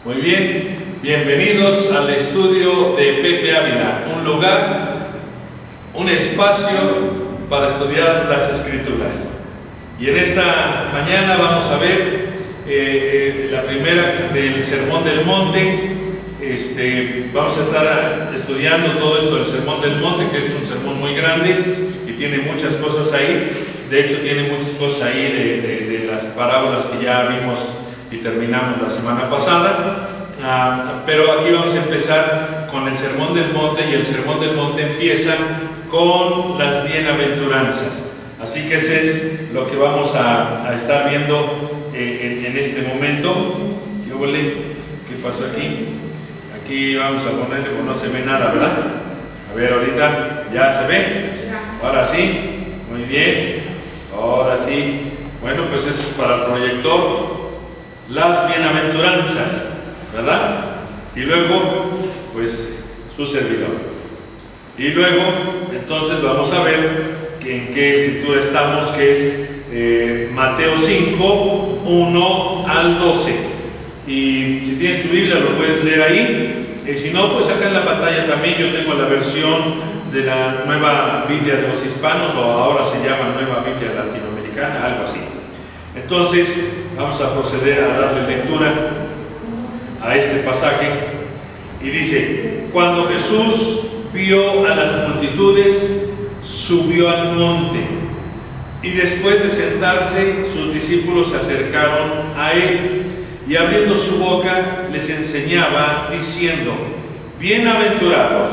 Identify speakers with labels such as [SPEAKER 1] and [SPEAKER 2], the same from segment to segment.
[SPEAKER 1] Muy bien, bienvenidos al estudio de Pepe Ávila, un lugar, un espacio para estudiar las Escrituras. Y en esta mañana vamos a ver la primera del Sermón del Monte. Vamos a estar estudiando todo esto del Sermón del Monte, que es un sermón muy grande y tiene muchas cosas ahí. De hecho, tiene muchas cosas ahí de las parábolas que ya vimos y terminamos la semana pasada. Pero aquí vamos a empezar con el Sermón del Monte, y el Sermón del Monte empieza con las bienaventuranzas. Así que ese es lo que vamos a estar viendo en este momento. ¿Qué pasó aquí? Aquí vamos a ponerle, pues no se ve nada, ¿verdad? A ver, ahorita ya se ve. Ahora sí, muy bien. Ahora sí. Bueno, pues eso es para el proyector. Las bienaventuranzas, ¿verdad? Y luego, pues, su servidor. Y luego, entonces vamos a ver en qué escritura estamos, que es Mateo 5, 1 al 12. Y si tienes tu Biblia lo puedes leer ahí. Y si no, pues acá en la pantalla también yo tengo la versión de la Nueva Biblia de los Hispanos, o ahora se llama Nueva Biblia Latinoamericana, algo así. Entonces, vamos a proceder a darle lectura a este pasaje. Y dice: cuando Jesús vio a las multitudes, subió al monte, y después de sentarse, sus discípulos se acercaron a él, y abriendo su boca les enseñaba, diciendo: bienaventurados,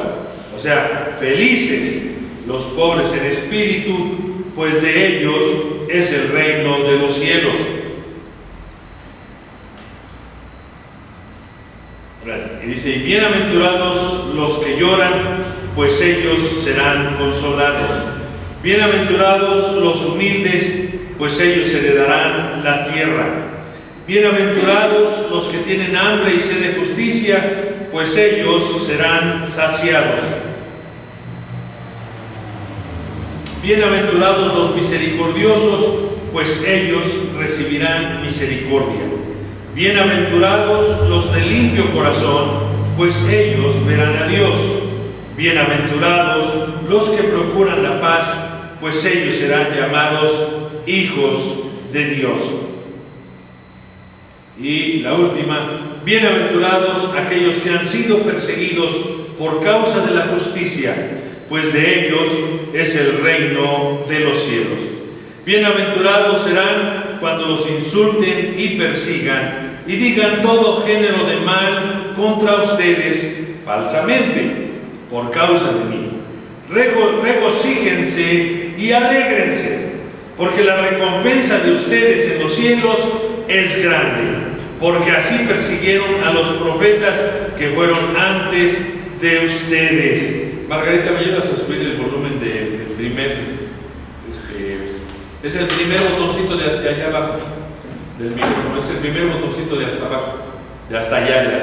[SPEAKER 1] o sea, felices los pobres en espíritu, pues de ellos es el reino de los cielos. Y dice: y bienaventurados los que lloran, pues ellos serán consolados. Bienaventurados los humildes, pues ellos heredarán la tierra. Bienaventurados los que tienen hambre y sed de justicia, pues ellos serán saciados. Bienaventurados los misericordiosos, pues ellos recibirán misericordia. Bienaventurados los de limpio corazón, pues ellos verán a Dios. Bienaventurados los que procuran la paz, pues ellos serán llamados hijos de Dios. Y la última: bienaventurados aquellos que han sido perseguidos por causa de la justicia, pues de ellos es el reino de los cielos. Bienaventurados serán cuando los insulten y persigan y digan todo género de mal contra ustedes falsamente por causa de mí. Regocíjense y alégrense, porque la recompensa de ustedes en los cielos es grande, porque así persiguieron a los profetas que fueron antes de ustedes. Margarita, ¿me ayudas a subir el volumen del primer? Es el primer botoncito de hasta allá abajo del micrófono, es el primer botoncito de hasta abajo, de hasta allá,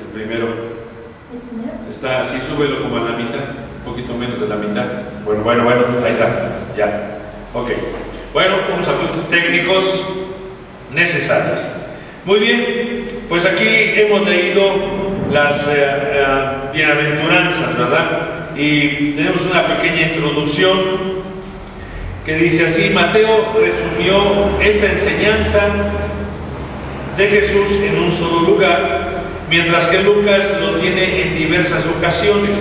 [SPEAKER 1] el primero. Está así, súbelo como a la mitad, un poquito menos de la mitad. Bueno, ahí está, ya. Ok. Bueno, unos ajustes técnicos necesarios. Muy bien, pues aquí hemos leído las bienaventuranzas, ¿verdad? Y tenemos una pequeña introducción que dice así: Mateo resumió esta enseñanza de Jesús en un solo lugar, mientras que Lucas lo tiene en diversas ocasiones.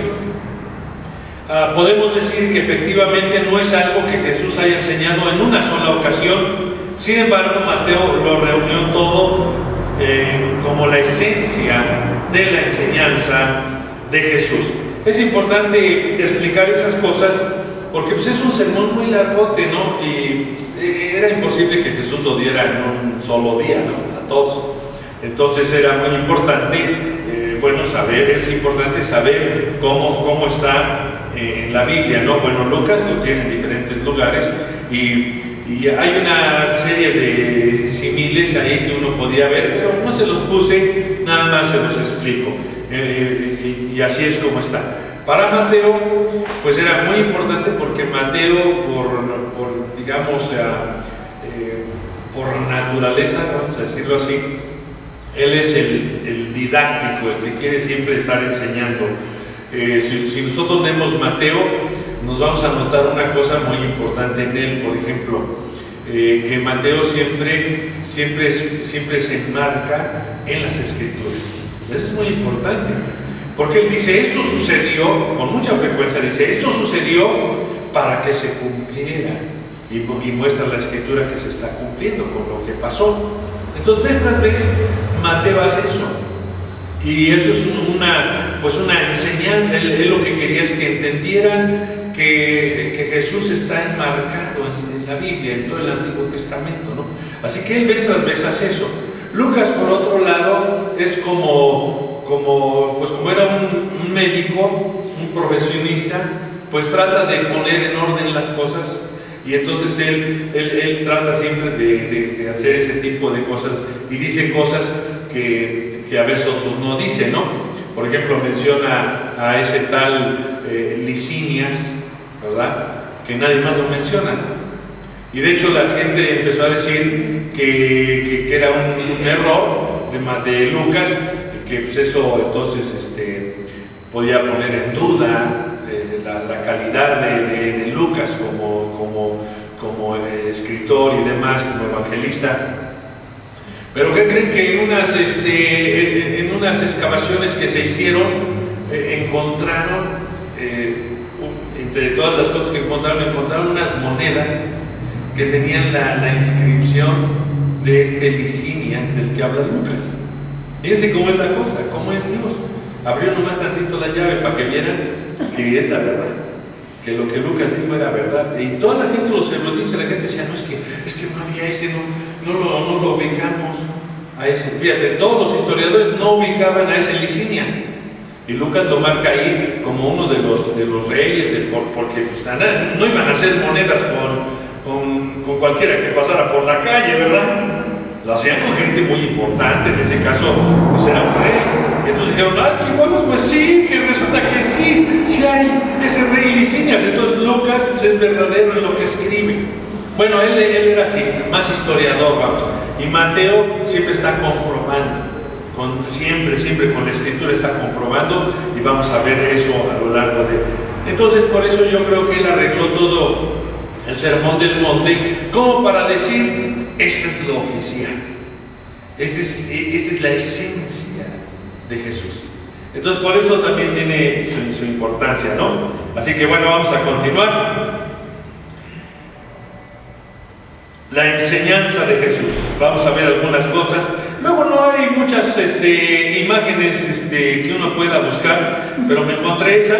[SPEAKER 1] Podemos decir que efectivamente no es algo que Jesús haya enseñado en una sola ocasión. Sin embargo, Mateo lo reunió todo como la esencia de la enseñanza de Jesús. Es importante explicar esas cosas porque pues, es un sermón muy largote, ¿no? Y era imposible que Jesús lo diera en un solo día, ¿no? A todos. Entonces era muy importante, es importante saber cómo está en la Biblia, ¿no? Bueno, Lucas lo tiene en diferentes lugares y hay una serie de similes ahí que uno podía ver, pero no se los puse, nada más se los explico. Y así es como está. Para Mateo, pues era muy importante porque Mateo, por digamos, por naturaleza, vamos a decirlo así, él es el didáctico, el que quiere siempre estar enseñando. Si nosotros leemos Mateo, nos vamos a notar una cosa muy importante en él, por ejemplo, que Mateo siempre se enmarca en las Escrituras. Eso es muy importante, porque él dice, esto sucedió, con mucha frecuencia dice, esto sucedió para que se cumpliera, y muestra la Escritura que se está cumpliendo con lo que pasó. Entonces, vez tras vez, Mateo hace eso, y eso es una enseñanza. Él lo que quería es que entendieran que Jesús está enmarcado en la Biblia, en todo el Antiguo Testamento, ¿no? Así que él vez tras vez hace eso. Lucas, por otro lado, es como era un médico, un profesionista, pues trata de poner en orden las cosas, y entonces él trata siempre de hacer ese tipo de cosas, y dice cosas que a veces otros no dicen, ¿no? Por ejemplo, menciona a ese tal Lisinias, ¿verdad? Que nadie más lo menciona. Y de hecho la gente empezó a decir que era un error de Lucas, y que pues eso entonces podía poner en duda la calidad de Lucas como escritor y demás, como evangelista. Pero ¿qué creen? Que en unas excavaciones que se hicieron, encontraron, entre todas las cosas que encontraron unas monedas que tenían la inscripción de Lisinias, del que habla Lucas. Fíjense cómo es la cosa, cómo es Dios. Abrió nomás tantito la llave para que vieran que es la verdad, que lo que Lucas dijo era verdad. Y toda la gente se lo dice, la gente decía, no, es que no había ese, no lo ubicamos a ese. Fíjate, todos los historiadores no ubicaban a ese Lisinias, y Lucas lo marca ahí como uno de los reyes, porque pues, no iban a hacer monedas con cualquiera que pasara por la calle, ¿verdad? Lo hacían con gente muy importante, en ese caso pues era un rey. Y entonces dijeron, chihuahuas, pues sí, que resulta que sí hay ese rey Lisinias. Entonces Lucas pues, es verdadero en lo que escribe. Bueno, él era así, más historiador, vamos. Y Mateo siempre está comprobando, siempre con la Escritura está comprobando, y vamos a ver eso a lo largo de... Entonces, por eso yo creo que él arregló todo el Sermón del Monte, como para decir, esto es lo oficial, esta es la esencia de Jesús. Entonces, por eso también tiene su importancia, ¿no? Así que bueno, vamos a continuar. La enseñanza de Jesús. Vamos a ver algunas cosas. Luego no hay muchas imágenes que uno pueda buscar, pero me encontré esa,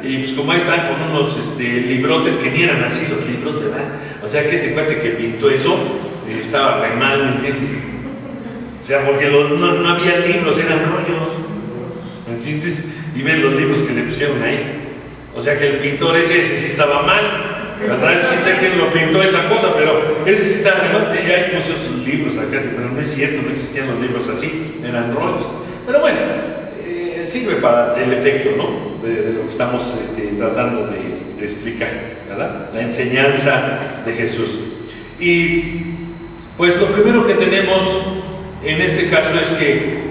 [SPEAKER 1] y pues como ahí están con unos librotes que ni eran así los libros, ¿verdad? O sea que ese cuate que pintó eso estaba re mal, ¿me entiendes? O sea, porque no había libros, eran rollos, ¿me entiendes? Y ven los libros que le pusieron ahí. O sea que el pintor ese sí estaba mal, ¿verdad? Quién sabe quién lo pintó esa cosa, pero ese sí está re mal. Ya ahí puso sus libros acá, pero no es cierto, no existían los libros así, eran rollos. Pero bueno, sirve para el efecto, ¿no? De lo que estamos tratando de explicar, ¿verdad? La enseñanza de Jesús. Y pues lo primero que tenemos en este caso es que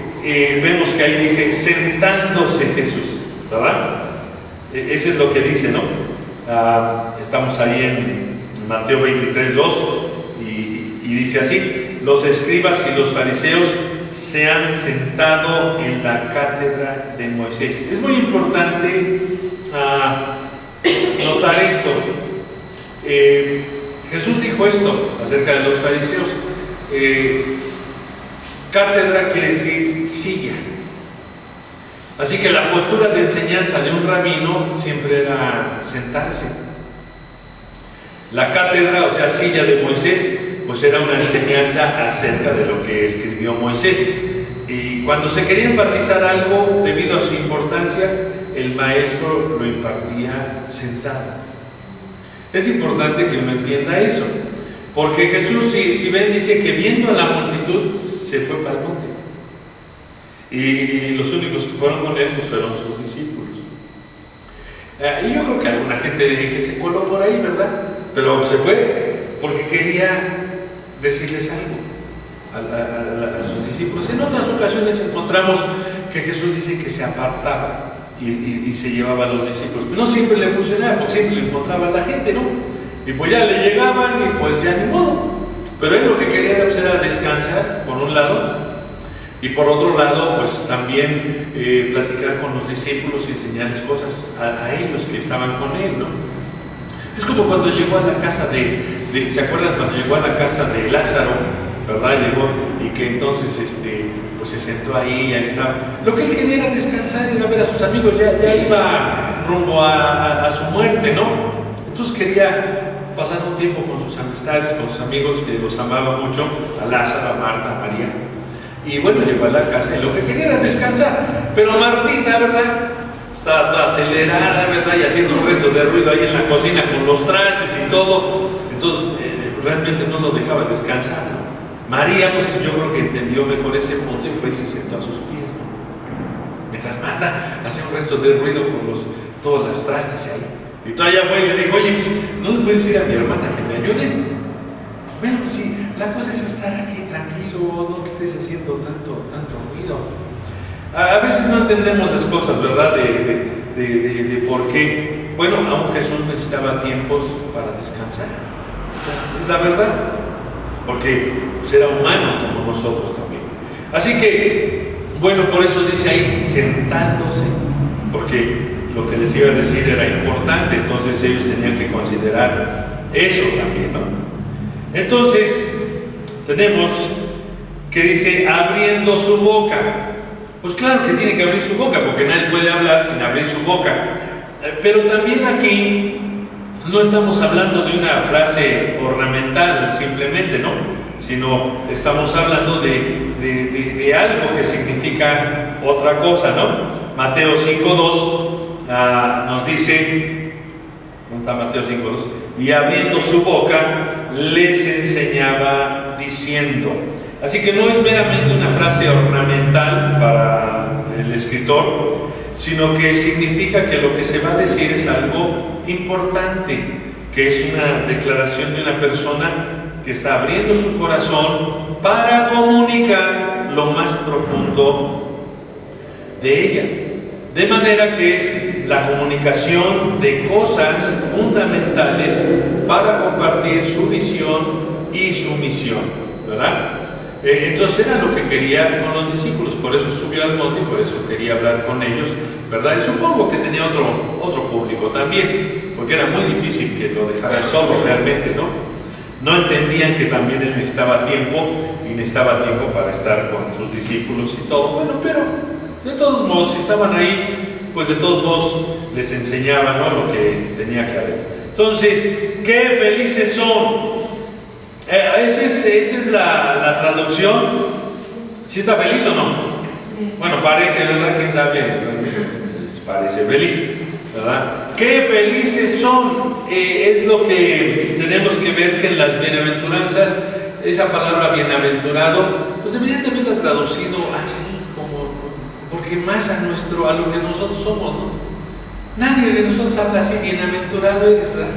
[SPEAKER 1] vemos que ahí dice sentándose Jesús, ¿verdad? Eso es lo que dice, ¿no? Estamos ahí en Mateo 23:2 y dice así: los escribas y los fariseos se han sentado en la cátedra de Moisés. Es muy importante notar esto. Jesús dijo esto acerca de los fariseos. Cátedra quiere decir silla. Así que la postura de enseñanza de un rabino siempre era sentarse. La cátedra, o sea, silla de Moisés, pues era una enseñanza acerca de lo que escribió Moisés. Y cuando se quería enfatizar algo debido a su importancia, el maestro lo impartía sentado. Es importante que uno entienda eso, porque Jesús, si ven, dice que viendo a la multitud se fue para el monte, y los únicos que fueron con él pues fueron sus discípulos. Y yo creo que alguna gente que se coló por ahí, ¿verdad? Pero se fue porque quería decirles algo a sus discípulos. En otras ocasiones encontramos que Jesús dice que se apartaba y se llevaba a los discípulos. No siempre le funcionaba, porque siempre le encontraba a la gente, ¿no? Y pues ya le llegaban y pues ya ni modo. Pero él lo que quería era descansar, por un lado, y por otro lado, pues también platicar con los discípulos y enseñarles cosas a ellos que estaban con él, ¿no? Es como cuando llegó a la casa ¿se acuerdan cuando llegó a la casa de Lázaro, verdad? Llegó y que entonces pues se sentó ahí estaba. Lo que él quería era descansar, ir a ver a sus amigos, ya iba rumbo a su muerte, ¿no? Entonces quería pasar un tiempo con sus amistades, con sus amigos que los amaba mucho, a Lázaro, a Marta, a María. Y bueno, llegó a la casa y lo que quería era descansar. Pero Martita, ¿verdad? Estaba toda acelerada, ¿verdad? Y haciendo un resto de ruido ahí en la cocina con los trastes y todo. Entonces, realmente no lo dejaba descansar, ¿no? María, pues yo creo que entendió mejor ese punto y fue y se sentó a sus pies, ¿no? Mientras Marta hacía un resto de ruido con todos los trastes ahí. Y todavía fue y le dijo, oye, pues, ¿no le puedes decir a mi hermana que me ayude? Bueno, pues sí, la cosa es estar aquí tranquilo, no que estés haciendo tanto ruido. A veces no entendemos las cosas, ¿verdad? De por qué. Bueno, aún Jesús necesitaba tiempos para descansar. O sea, es la verdad. Porque pues, era humano como nosotros también. Así que, bueno, por eso dice ahí, sentándose. Porque lo que les iba a decir era importante, entonces ellos tenían que considerar eso también, ¿no? Entonces, tenemos que dice, abriendo su boca. Pues claro que tiene que abrir su boca, porque nadie puede hablar sin abrir su boca. Pero también aquí no estamos hablando de una frase ornamental simplemente, ¿no? Sino estamos hablando de algo que significa otra cosa, ¿no? Mateo 5:2 nos dice, ¿dónde está Mateo 5:2? Y abriendo su boca les enseñaba diciendo. Así que no es meramente una frase ornamental para el escritor, sino que significa que lo que se va a decir es algo importante, que es una declaración de una persona que está abriendo su corazón para comunicar lo más profundo de ella. De manera que es la comunicación de cosas fundamentales para compartir su visión y su misión, ¿verdad? Entonces era lo que quería con los discípulos, por eso subió al monte y por eso quería hablar con ellos, ¿verdad? Y supongo que tenía otro público también, porque era muy difícil que lo dejaran solo realmente, ¿no? No entendían que también él necesitaba tiempo y necesitaba tiempo para estar con sus discípulos y todo. Bueno, pero de todos modos, si estaban ahí, pues de todos modos les enseñaba, ¿no?, lo que tenía que haber. Entonces, ¡qué felices son! Esa es la traducción. ¿Sí está feliz o no? Sí. Bueno, parece, ¿verdad? ¿Quién sabe? Parece feliz, ¿verdad? ¡Qué felices son! Es lo que tenemos que ver que en las bienaventuranzas, esa palabra bienaventurado, pues deberían de haberla traducido así, porque más a lo que nosotros somos, ¿no? Nadie de nosotros habla así, bienaventurado eres, ¿verdad?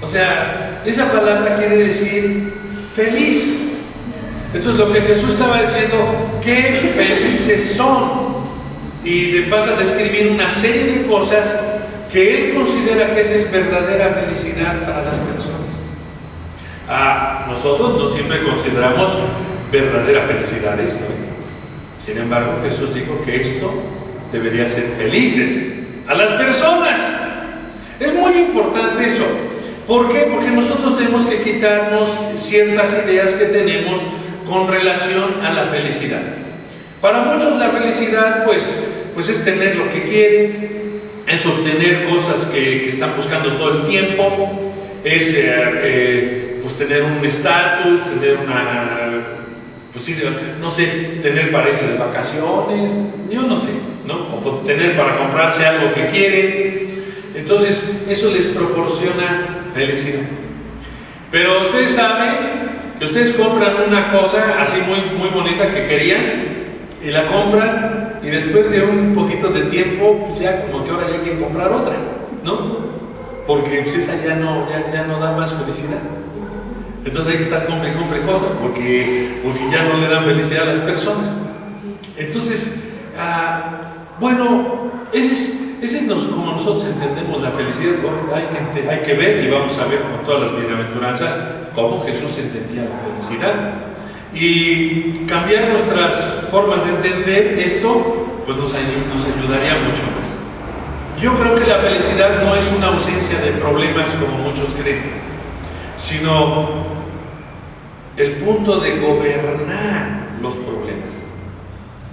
[SPEAKER 1] O sea, esa palabra quiere decir feliz. Entonces lo que Jesús estaba diciendo, qué felices son. Y de paso a describir una serie de cosas que él considera que esa es verdadera felicidad para las personas. Nosotros no siempre consideramos verdadera felicidad esto, ¿eh? Sin embargo, Jesús dijo que esto debería ser felices a las personas. Es muy importante eso. ¿Por qué? Porque nosotros tenemos que quitarnos ciertas ideas que tenemos con relación a la felicidad. Para muchos la felicidad pues es tener lo que quieren, es obtener cosas que están buscando todo el tiempo, es pues tener un estatus, tener pues sí, no sé, tener para irse de vacaciones, yo no sé, ¿no? O tener para comprarse algo que quieren. Entonces, eso les proporciona felicidad. Pero ustedes saben que ustedes compran una cosa así muy bonita que querían y la compran y después de un poquito de tiempo, pues ya como que ahora ya quieren comprar otra, ¿no? Porque pues esa ya no da más felicidad. Entonces hay que estar compre cosas porque ya no le dan felicidad a las personas. Entonces, bueno, ese es como nosotros entendemos la felicidad. Hay que ver, y vamos a ver con todas las bienaventuranzas cómo Jesús entendía la felicidad. Y cambiar nuestras formas de entender esto, pues nos ayudaría mucho más. Yo creo que la felicidad no es una ausencia de problemas como muchos creen, sino el punto de gobernar los problemas,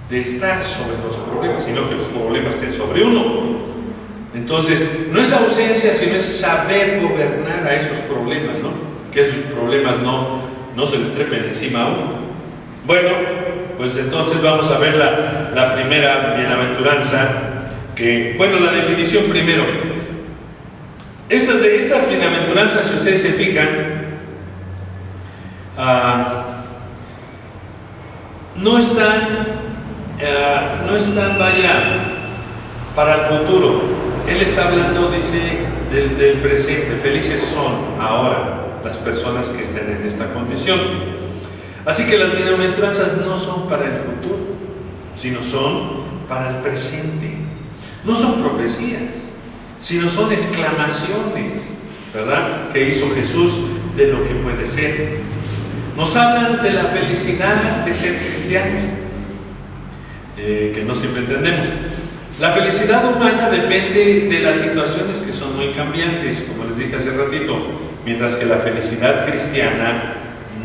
[SPEAKER 1] de estar sobre los problemas, sino que los problemas estén sobre uno. Entonces, no es ausencia, sino es saber gobernar a esos problemas, ¿no? Que esos problemas no se le trepen encima a uno. Bueno, pues entonces vamos a ver la primera bienaventuranza, la definición primero. Estas bienaventuranzas, si ustedes se fijan, no están para el futuro. Él está hablando, dice, del presente. Felices son ahora las personas que estén en esta condición. Así que las bienaventuranzas no son para el futuro, sino son para el presente. No son profecías, sino son exclamaciones, ¿verdad?, que hizo Jesús de lo que puede ser. Nos hablan de la felicidad de ser cristianos, que no siempre entendemos. La felicidad humana depende de las situaciones que son muy cambiantes, como les dije hace ratito, mientras que la felicidad cristiana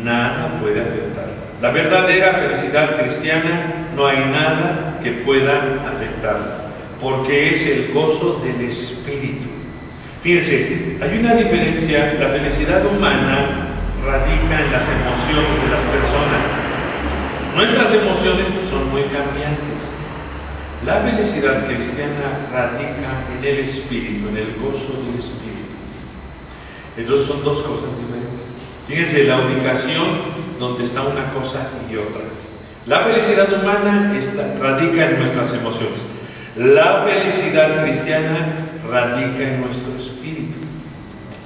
[SPEAKER 1] nada puede afectarla. La verdadera felicidad cristiana no hay nada que pueda afectarla, porque es el gozo del Espíritu. Fíjense, hay una diferencia. La felicidad humana radica en las emociones de las personas. Nuestras emociones son muy cambiantes. La felicidad cristiana radica en el Espíritu, en el gozo del Espíritu. Entonces son dos cosas diferentes. Fíjense la ubicación donde está una cosa y otra. La felicidad humana radica en nuestras emociones. La felicidad cristiana radica en nuestro espíritu.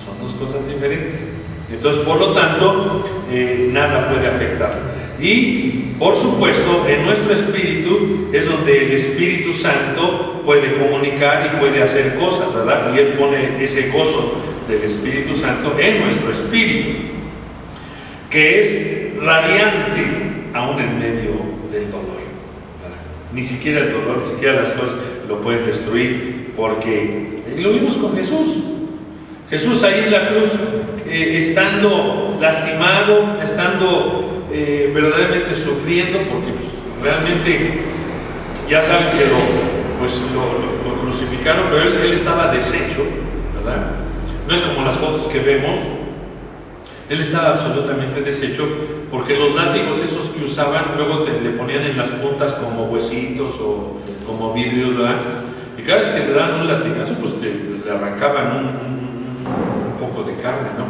[SPEAKER 1] Son dos cosas diferentes. Entonces, por lo tanto, nada puede afectarlo. Y, por supuesto, en nuestro espíritu es donde el Espíritu Santo puede comunicar y puede hacer cosas, ¿verdad? Y Él pone ese gozo del Espíritu Santo en nuestro espíritu, que es radiante aún en medio del dolor, ¿verdad? Ni siquiera el dolor, ni siquiera las cosas lo pueden destruir, porque lo vimos con Jesús. Jesús ahí en la cruz, estando lastimado, estando verdaderamente sufriendo, porque pues, realmente ya saben que lo crucificaron, pero él estaba deshecho, ¿verdad? No es como las fotos que vemos. Él estaba absolutamente deshecho, porque los látigos esos que usaban luego le ponían en las puntas como huesitos o como vidrios, ¿verdad? Y cada vez que le daban un latigazo, pues le arrancaban un poco de carne, ¿no?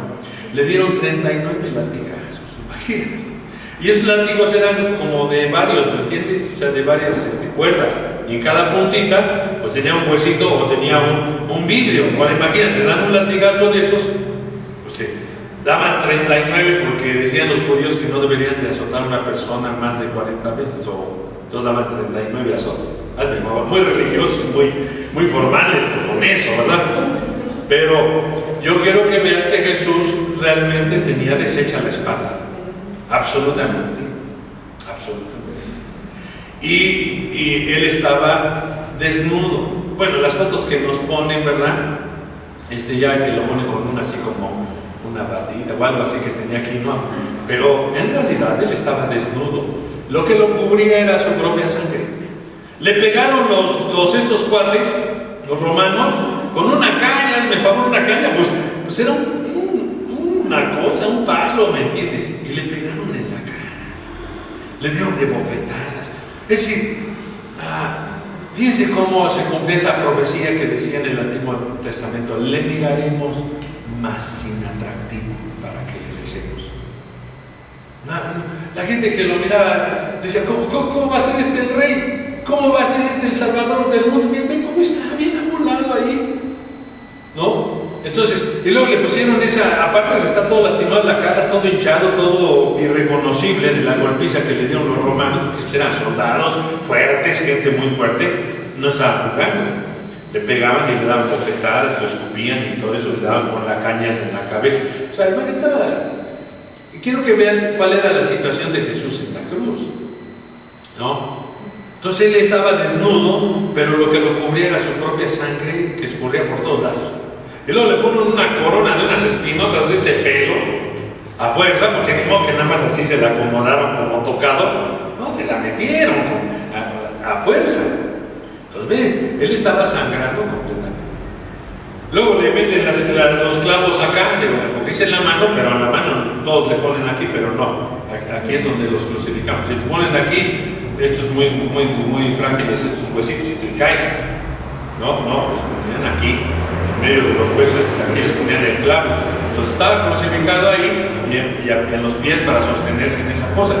[SPEAKER 1] Le dieron 39 latigazos, imagínate. Y esos látigos eran como de varios, ¿me entiendes? O sea, de varias cuerdas. Y en cada puntita, pues tenía un huesito o tenía un vidrio. Bueno, imagínate, dan un latigazo de esos, pues daban 39, porque decían los judíos que no deberían de azotar a una persona más de 40 veces, entonces daban 39 azotes. Hazme favor, muy religiosos, muy formales con eso, ¿verdad? Pero yo quiero que veas que Jesús realmente tenía deshecha la espalda. Absolutamente. Y Él estaba desnudo. Bueno, las fotos que nos ponen, ¿verdad? Ya que lo ponen con así como una batita o algo así que tenía aquí, no. Pero en realidad Él estaba desnudo. Lo que lo cubría era su propia sangre. Le pegaron estos cuates, los romanos, con una caña, una caña, pues era una cosa, un palo, ¿me entiendes? Y le pegaron en la cara, le dieron de bofetadas. Es decir, fíjense cómo se cumple esa profecía que decía en el Antiguo Testamento: le miraremos más sin atractivo para que le recemos. La gente que lo miraba decía: ¿Cómo va a ser este el rey? ¿Cómo va a ser este el salvador del mundo? Ven cómo está, bien amolado ahí, ¿no? Entonces, y luego le pusieron esa, aparte de estar todo lastimado la cara, todo hinchado, todo irreconocible de la golpiza que le dieron los romanos, porque eran soldados fuertes, gente muy fuerte, no estaban jugando. Le pegaban y le daban bofetadas, lo escupían y todo eso, le daban con la cañas en la cabeza. O sea, el man estaba... Quiero que veas cuál era la situación de Jesús en la cruz, ¿no? Entonces él estaba desnudo, pero lo que lo cubría era su propia sangre que escurría por todos lados. Y luego le ponen una corona de unas espinotas de este pelo, a fuerza, porque ni modo que nada más así se la acomodaron como tocado, no, se la metieron a fuerza. Entonces ven, él estaba sangrando completamente. Luego le meten los clavos acá, porque dice en la mano, pero en la mano todos le ponen aquí, pero no, aquí es donde los crucificamos. Si te ponen aquí, estos muy frágiles, estos huesitos, y te caes. No, los ponían aquí, en medio de los huesos, aquí les ponían el clavo. Entonces estaba crucificado ahí y en los pies para sostenerse en esa cosa.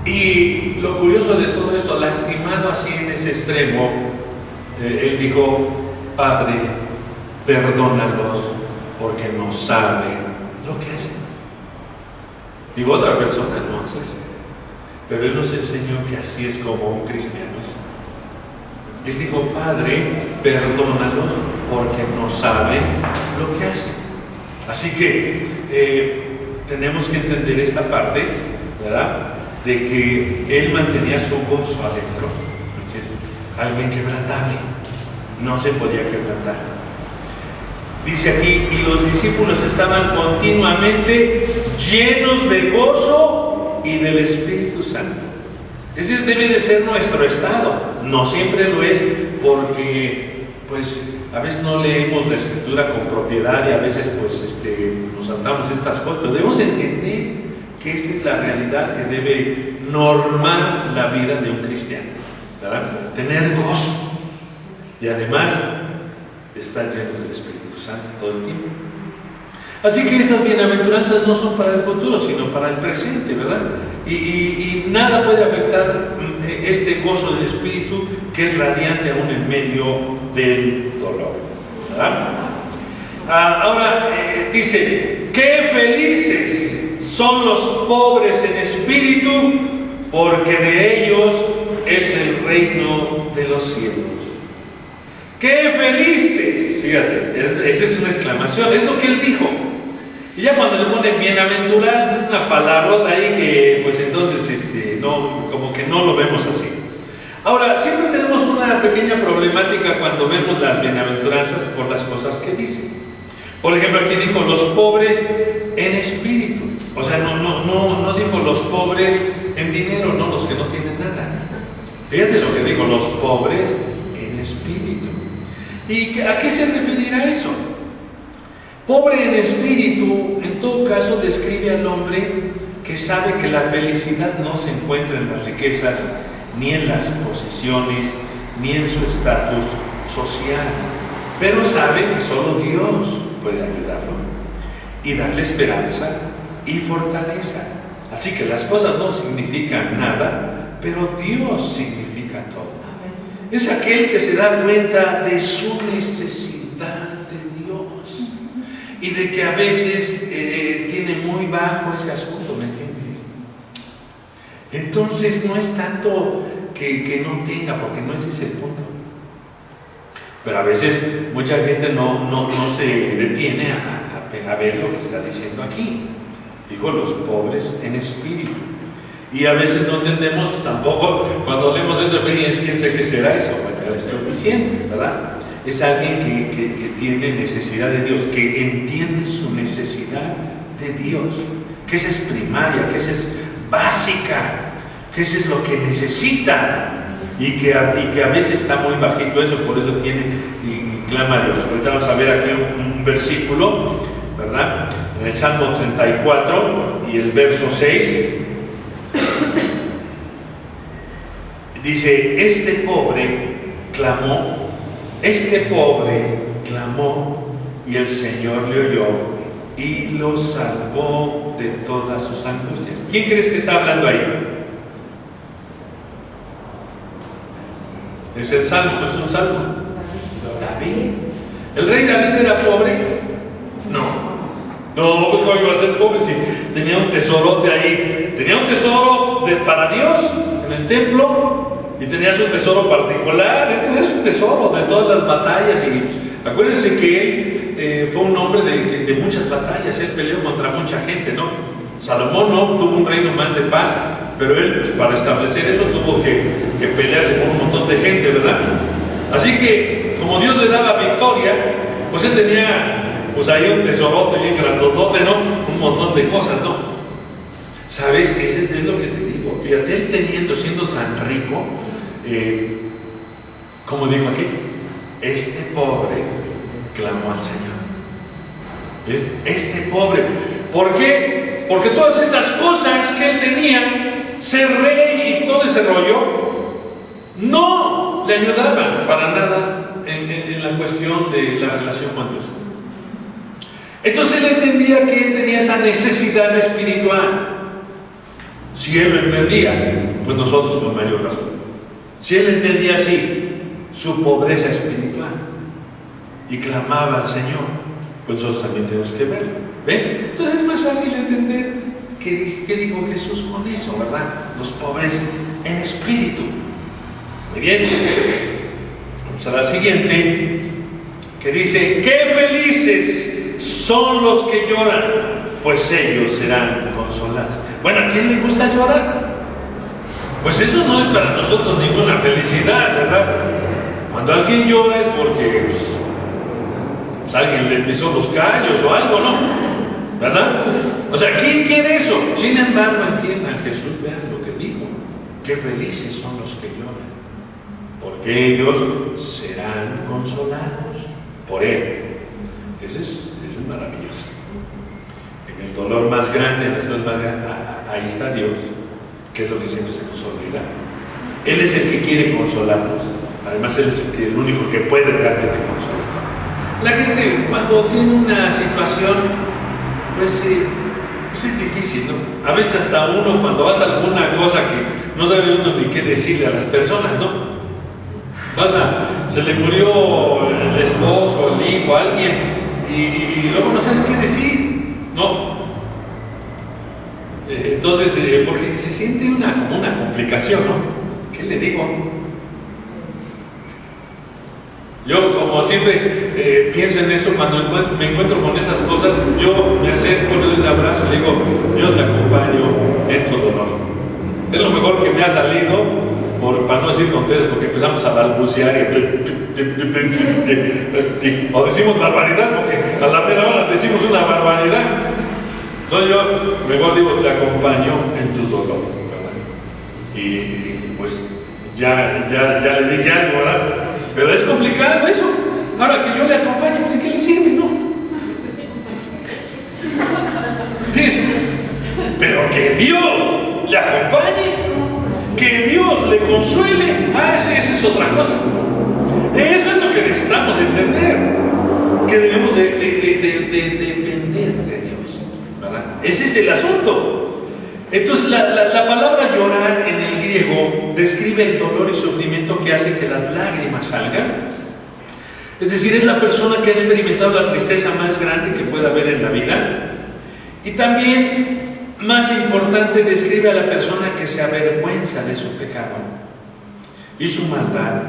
[SPEAKER 1] Y lo curioso de todo esto, lastimado así en ese extremo, él dijo: Padre, perdónalos porque no saben lo que hacen. Digo, otra persona no hace eso, pero él nos enseñó que así es como un cristiano es. Él dijo: Padre, perdónalos porque no saben lo que hacen. Así que tenemos que entender esta parte, ¿verdad? De que él mantenía su gozo adentro. Entonces, algo inquebrantable, no se podía quebrantar. Dice aquí: y los discípulos estaban continuamente llenos de gozo y del Espíritu Santo. Ese debe de ser nuestro estado. No siempre lo es, porque pues a veces no leemos la Escritura con propiedad y a veces pues nos saltamos estas cosas, pero debemos entender que esta es la realidad que debe normar la vida de un cristiano, ¿verdad? Tener gozo y además estar llenos del Espíritu Santo todo el tiempo. Así que estas bienaventuranzas no son para el futuro, sino para el presente, ¿verdad? Y nada puede afectar este gozo del Espíritu, que es radiante aún en medio del dolor, ¿verdad? Ahora dice: ¡qué felices son los pobres en espíritu, porque de ellos es el reino de los cielos! ¡Qué felices! Fíjate, esa es una exclamación, es lo que él dijo. Y ya cuando le ponen bienaventurados, es una palabrota ahí que pues entonces no, como que no lo vemos así. Ahora, siempre tenemos una pequeña problemática cuando vemos las bienaventuranzas por las cosas que dicen. Por ejemplo, aquí dijo: los pobres en espíritu. O sea, no dijo los pobres en dinero, no, los que no tienen nada. Fíjate lo que dijo: los pobres en espíritu. ¿Y a qué se referirá eso? Pobre en espíritu, en todo caso, describe al hombre que sabe que la felicidad no se encuentra en las riquezas, ni en las posesiones, ni en su estatus social, pero sabe que solo Dios puede ayudarlo y darle esperanza y fortaleza. Así que las cosas no significan nada, pero Dios significa todo. Es aquel que se da cuenta de su necesidad de Dios y de que a veces tiene muy bajo ese asunto, ¿me entiendes? Entonces no es tanto que no tenga, porque no es ese el punto. Pero a veces mucha gente no se detiene a ver lo que está diciendo aquí. Digo, los pobres en espíritu. Y a veces no entendemos tampoco, cuando leemos eso, ¿quién sé qué será eso? Bueno, ya lo estoy diciendo, ¿verdad? Es alguien que tiene necesidad de Dios, que entiende su necesidad de Dios, que esa es primaria, que esa es básica, que eso es lo que necesita, y que a veces está muy bajito eso, por eso tiene y clama a Dios. Ahorita vamos a ver aquí un versículo, ¿verdad? En el Salmo 34 y el verso 6 dice: este pobre clamó y el Señor le oyó y lo salvó de todas sus angustias. ¿Quién crees que está hablando ahí? Es el Salmo, es un Salmo. David. ¿El rey David era pobre? No, ¿cómo iba a ser pobre si tenía un tesorote ahí? Tenía un tesoro para Dios en el templo y tenía su tesoro particular. Él tenía su tesoro de todas las batallas. Y pues, acuérdense que él fue un hombre de muchas batallas. Él peleó contra mucha gente, ¿no? Salomón no tuvo un reino más de paz, pero él, pues, para establecer eso tuvo que pelearse con un montón de gente, ¿verdad? Así que, como Dios le daba victoria, pues él tenía pues ahí un tesorote bien grandotote, ¿no? Un montón de cosas, ¿no? ¿Sabes? Eso es lo que te digo. Fíjate, él siendo tan rico, como digo aquí, este pobre clamó al Señor. Este pobre. ¿Por qué? Porque todas esas cosas que él tenía, ser rey y todo ese rollo, no le ayudaban para nada en la cuestión de la relación con Dios. Entonces él entendía que él tenía esa necesidad espiritual. Si él lo entendía, pues nosotros con mayor razón. Si él entendía así su pobreza espiritual y clamaba al Señor, pues nosotros también tenemos que verlo. ¿Ven? Entonces es más fácil entender qué dijo Jesús con eso, ¿verdad? Los pobres en espíritu. Muy bien. Vamos a la siguiente, que dice: ¡qué felices son los que lloran, pues ellos serán consolados! Bueno, ¿a quién le gusta llorar? Pues eso no es para nosotros ninguna felicidad, ¿verdad? Cuando alguien llora es porque pues alguien le pisó los callos o algo, ¿no? ¿Verdad? O sea, ¿quién quiere eso? Sin embargo, entiendan, Jesús, vean lo que dijo: qué felices son los que lloran, porque ellos serán consolados por Él. Eso es maravilloso. En el dolor más grande, en las cosas más grandes, ahí está Dios, que es lo que siempre se nos olvida. Él es el que quiere consolarnos. Además, Él es el único que puede realmente consolarnos. La gente, cuando tiene una situación, pues es difícil, ¿no? A veces hasta uno, cuando vas a alguna cosa que no sabe uno ni qué decirle a las personas, ¿no? Se le murió el esposo, el hijo, alguien, y luego no sabes qué decir, ¿no? Entonces, porque se siente como una complicación, ¿no? ¿Qué le digo? Yo, como siempre, pienso en eso cuando me encuentro con esas cosas. Yo me acerco, le doy un abrazo y le digo: yo te acompaño en tu dolor. Es lo mejor que me ha salido, para no decir tonterías, porque empezamos a balbucear o decimos barbaridad, porque a la mera hora decimos una barbaridad. Entonces yo mejor digo: te acompaño en tu dolor, ¿verdad? Y pues ya le dije algo, ¿verdad? Pero es complicado eso. Ahora que yo le acompañe, pues ¿de qué le sirve, no? Dice, pero que Dios le acompañe, que Dios le consuele, esa es otra cosa. Eso es lo que necesitamos entender, que debemos de depender de Dios, ¿verdad? Ese es el asunto. Entonces la palabra llorar en el griego describe el dolor y sufrimiento que hace que las lágrimas salgan. Es decir, es la persona que ha experimentado la tristeza más grande que pueda haber en la vida. Y también, más importante, describe a la persona que se avergüenza de su pecado y su maldad,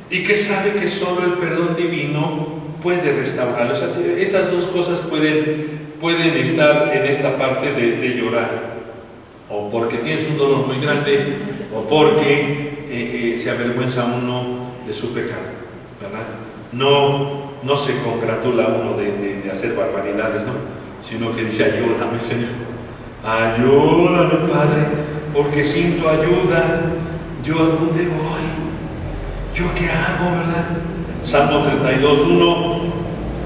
[SPEAKER 1] y que sabe que solo el perdón divino puede restaurarlo. O sea, estas dos cosas pueden estar en esta parte de llorar. O porque tienes un dolor muy grande, o porque se avergüenza uno de su pecado, ¿verdad? No se congratula uno de hacer barbaridades, ¿no? Sino que dice: ayúdame, Señor, ayúdame, Padre, porque sin tu ayuda, ¿yo a dónde voy? ¿Yo qué hago, verdad? Salmo 32:1,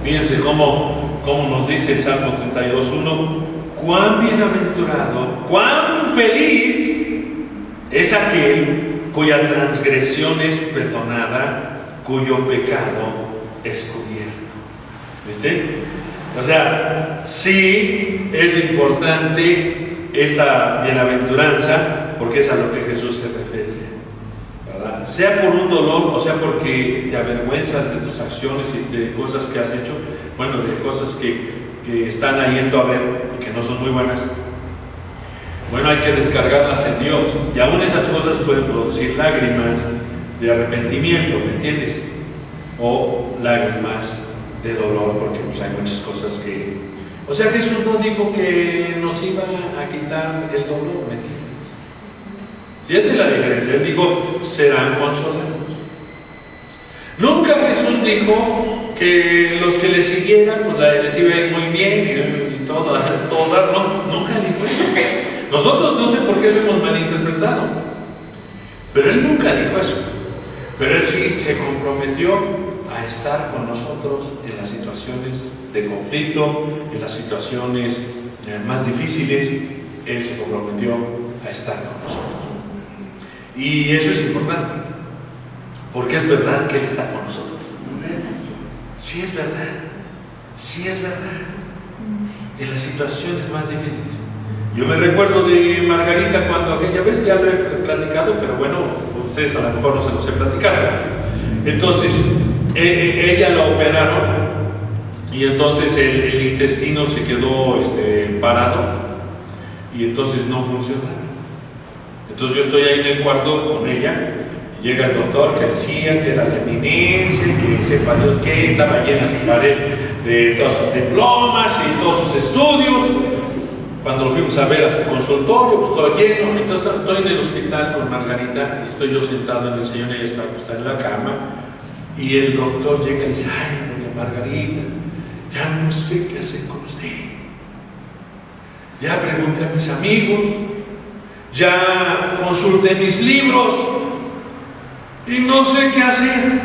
[SPEAKER 1] fíjense cómo nos dice el Salmo 32:1: cuán bienaventurado, cuán feliz es aquel cuya transgresión es perdonada, cuyo pecado es cubierto. ¿Viste? O sea, sí es importante esta bienaventuranza, porque es a lo que Jesús se refería, ¿verdad? sea por un dolor, o sea porque te avergüenzas de tus acciones y de cosas que has hecho, bueno, de cosas que están ahí en tu haber y que no son muy buenas, bueno, hay que descargarlas en Dios. Y aún esas cosas pueden producir lágrimas de arrepentimiento, ¿me entiendes? O lágrimas de dolor, porque pues, hay muchas cosas que... O sea, Jesús no dijo que nos iba a quitar el dolor, ¿me entiendes? Fíjate la diferencia, Él dijo, serán consolados. Nunca Jesús dijo que los que le siguieran, pues les iba a ir muy bien y todo, no, nunca dijo eso. Nosotros no sé por qué lo hemos malinterpretado, pero Él nunca dijo eso. Pero Él sí se comprometió a estar con nosotros en las situaciones de conflicto, en las situaciones más difíciles. Él se comprometió a estar con nosotros. Y eso es importante, porque es verdad que Él está con nosotros. Sí es verdad, sí es verdad. En las situaciones más difíciles. Yo me recuerdo de Margarita cuando aquella vez, ya lo he platicado, pero bueno, ustedes a lo mejor no se los he platicado. Entonces, ella la operaron y entonces el intestino se quedó parado y entonces no funcionaba. Entonces yo estoy ahí en el cuarto con ella, y llega el doctor que decía que era la eminencia, que sepa Dios que estaba llena su pared de todos sus diplomas y todos sus estudios. Cuando lo fuimos a ver a su consultorio, pues todo lleno. Entonces estoy en el hospital con Margarita, y estoy yo sentado en el sillón, ella está acostada en la cama, y el doctor llega y dice, ay, doña Margarita, ya no sé qué hacer con usted. Ya pregunté a mis amigos, ya consulté mis libros, y no sé qué hacer.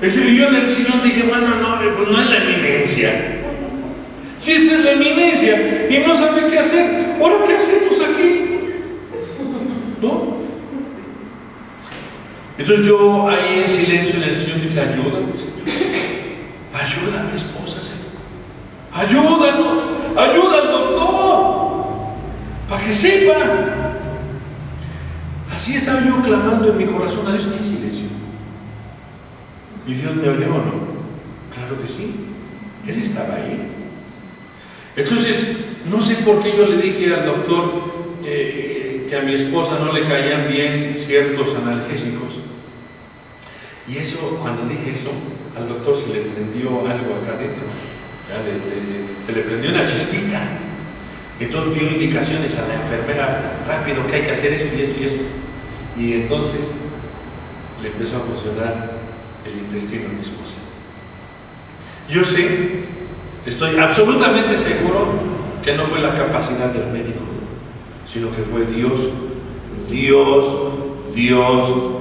[SPEAKER 1] Y yo en el sillón dije, bueno, no, pues no es la eminencia. Si esta es la eminencia y no sabe qué hacer, ¿ahora qué hacemos aquí? ¿No? Entonces yo ahí en silencio en el sillón dije, ayúdame, Señor. Ayuda a mi esposa, Señor. Ayúdanos, ayuda al doctor, para que sepa. Así estaba yo clamando en mi corazón a Dios en silencio. ¿Y Dios me oyó o no? Claro que sí, Él estaba ahí. Entonces, no sé por qué yo le dije al doctor que a mi esposa no le caían bien ciertos analgésicos. Y eso, cuando dije eso, al doctor se le prendió algo acá adentro. Se le prendió una chispita. Entonces dio indicaciones a la enfermera, rápido, que hay que hacer esto y esto y esto. Y entonces le empezó a funcionar el intestino a mi esposa. Yo sé, estoy absolutamente seguro que no fue la capacidad del médico, sino que fue Dios,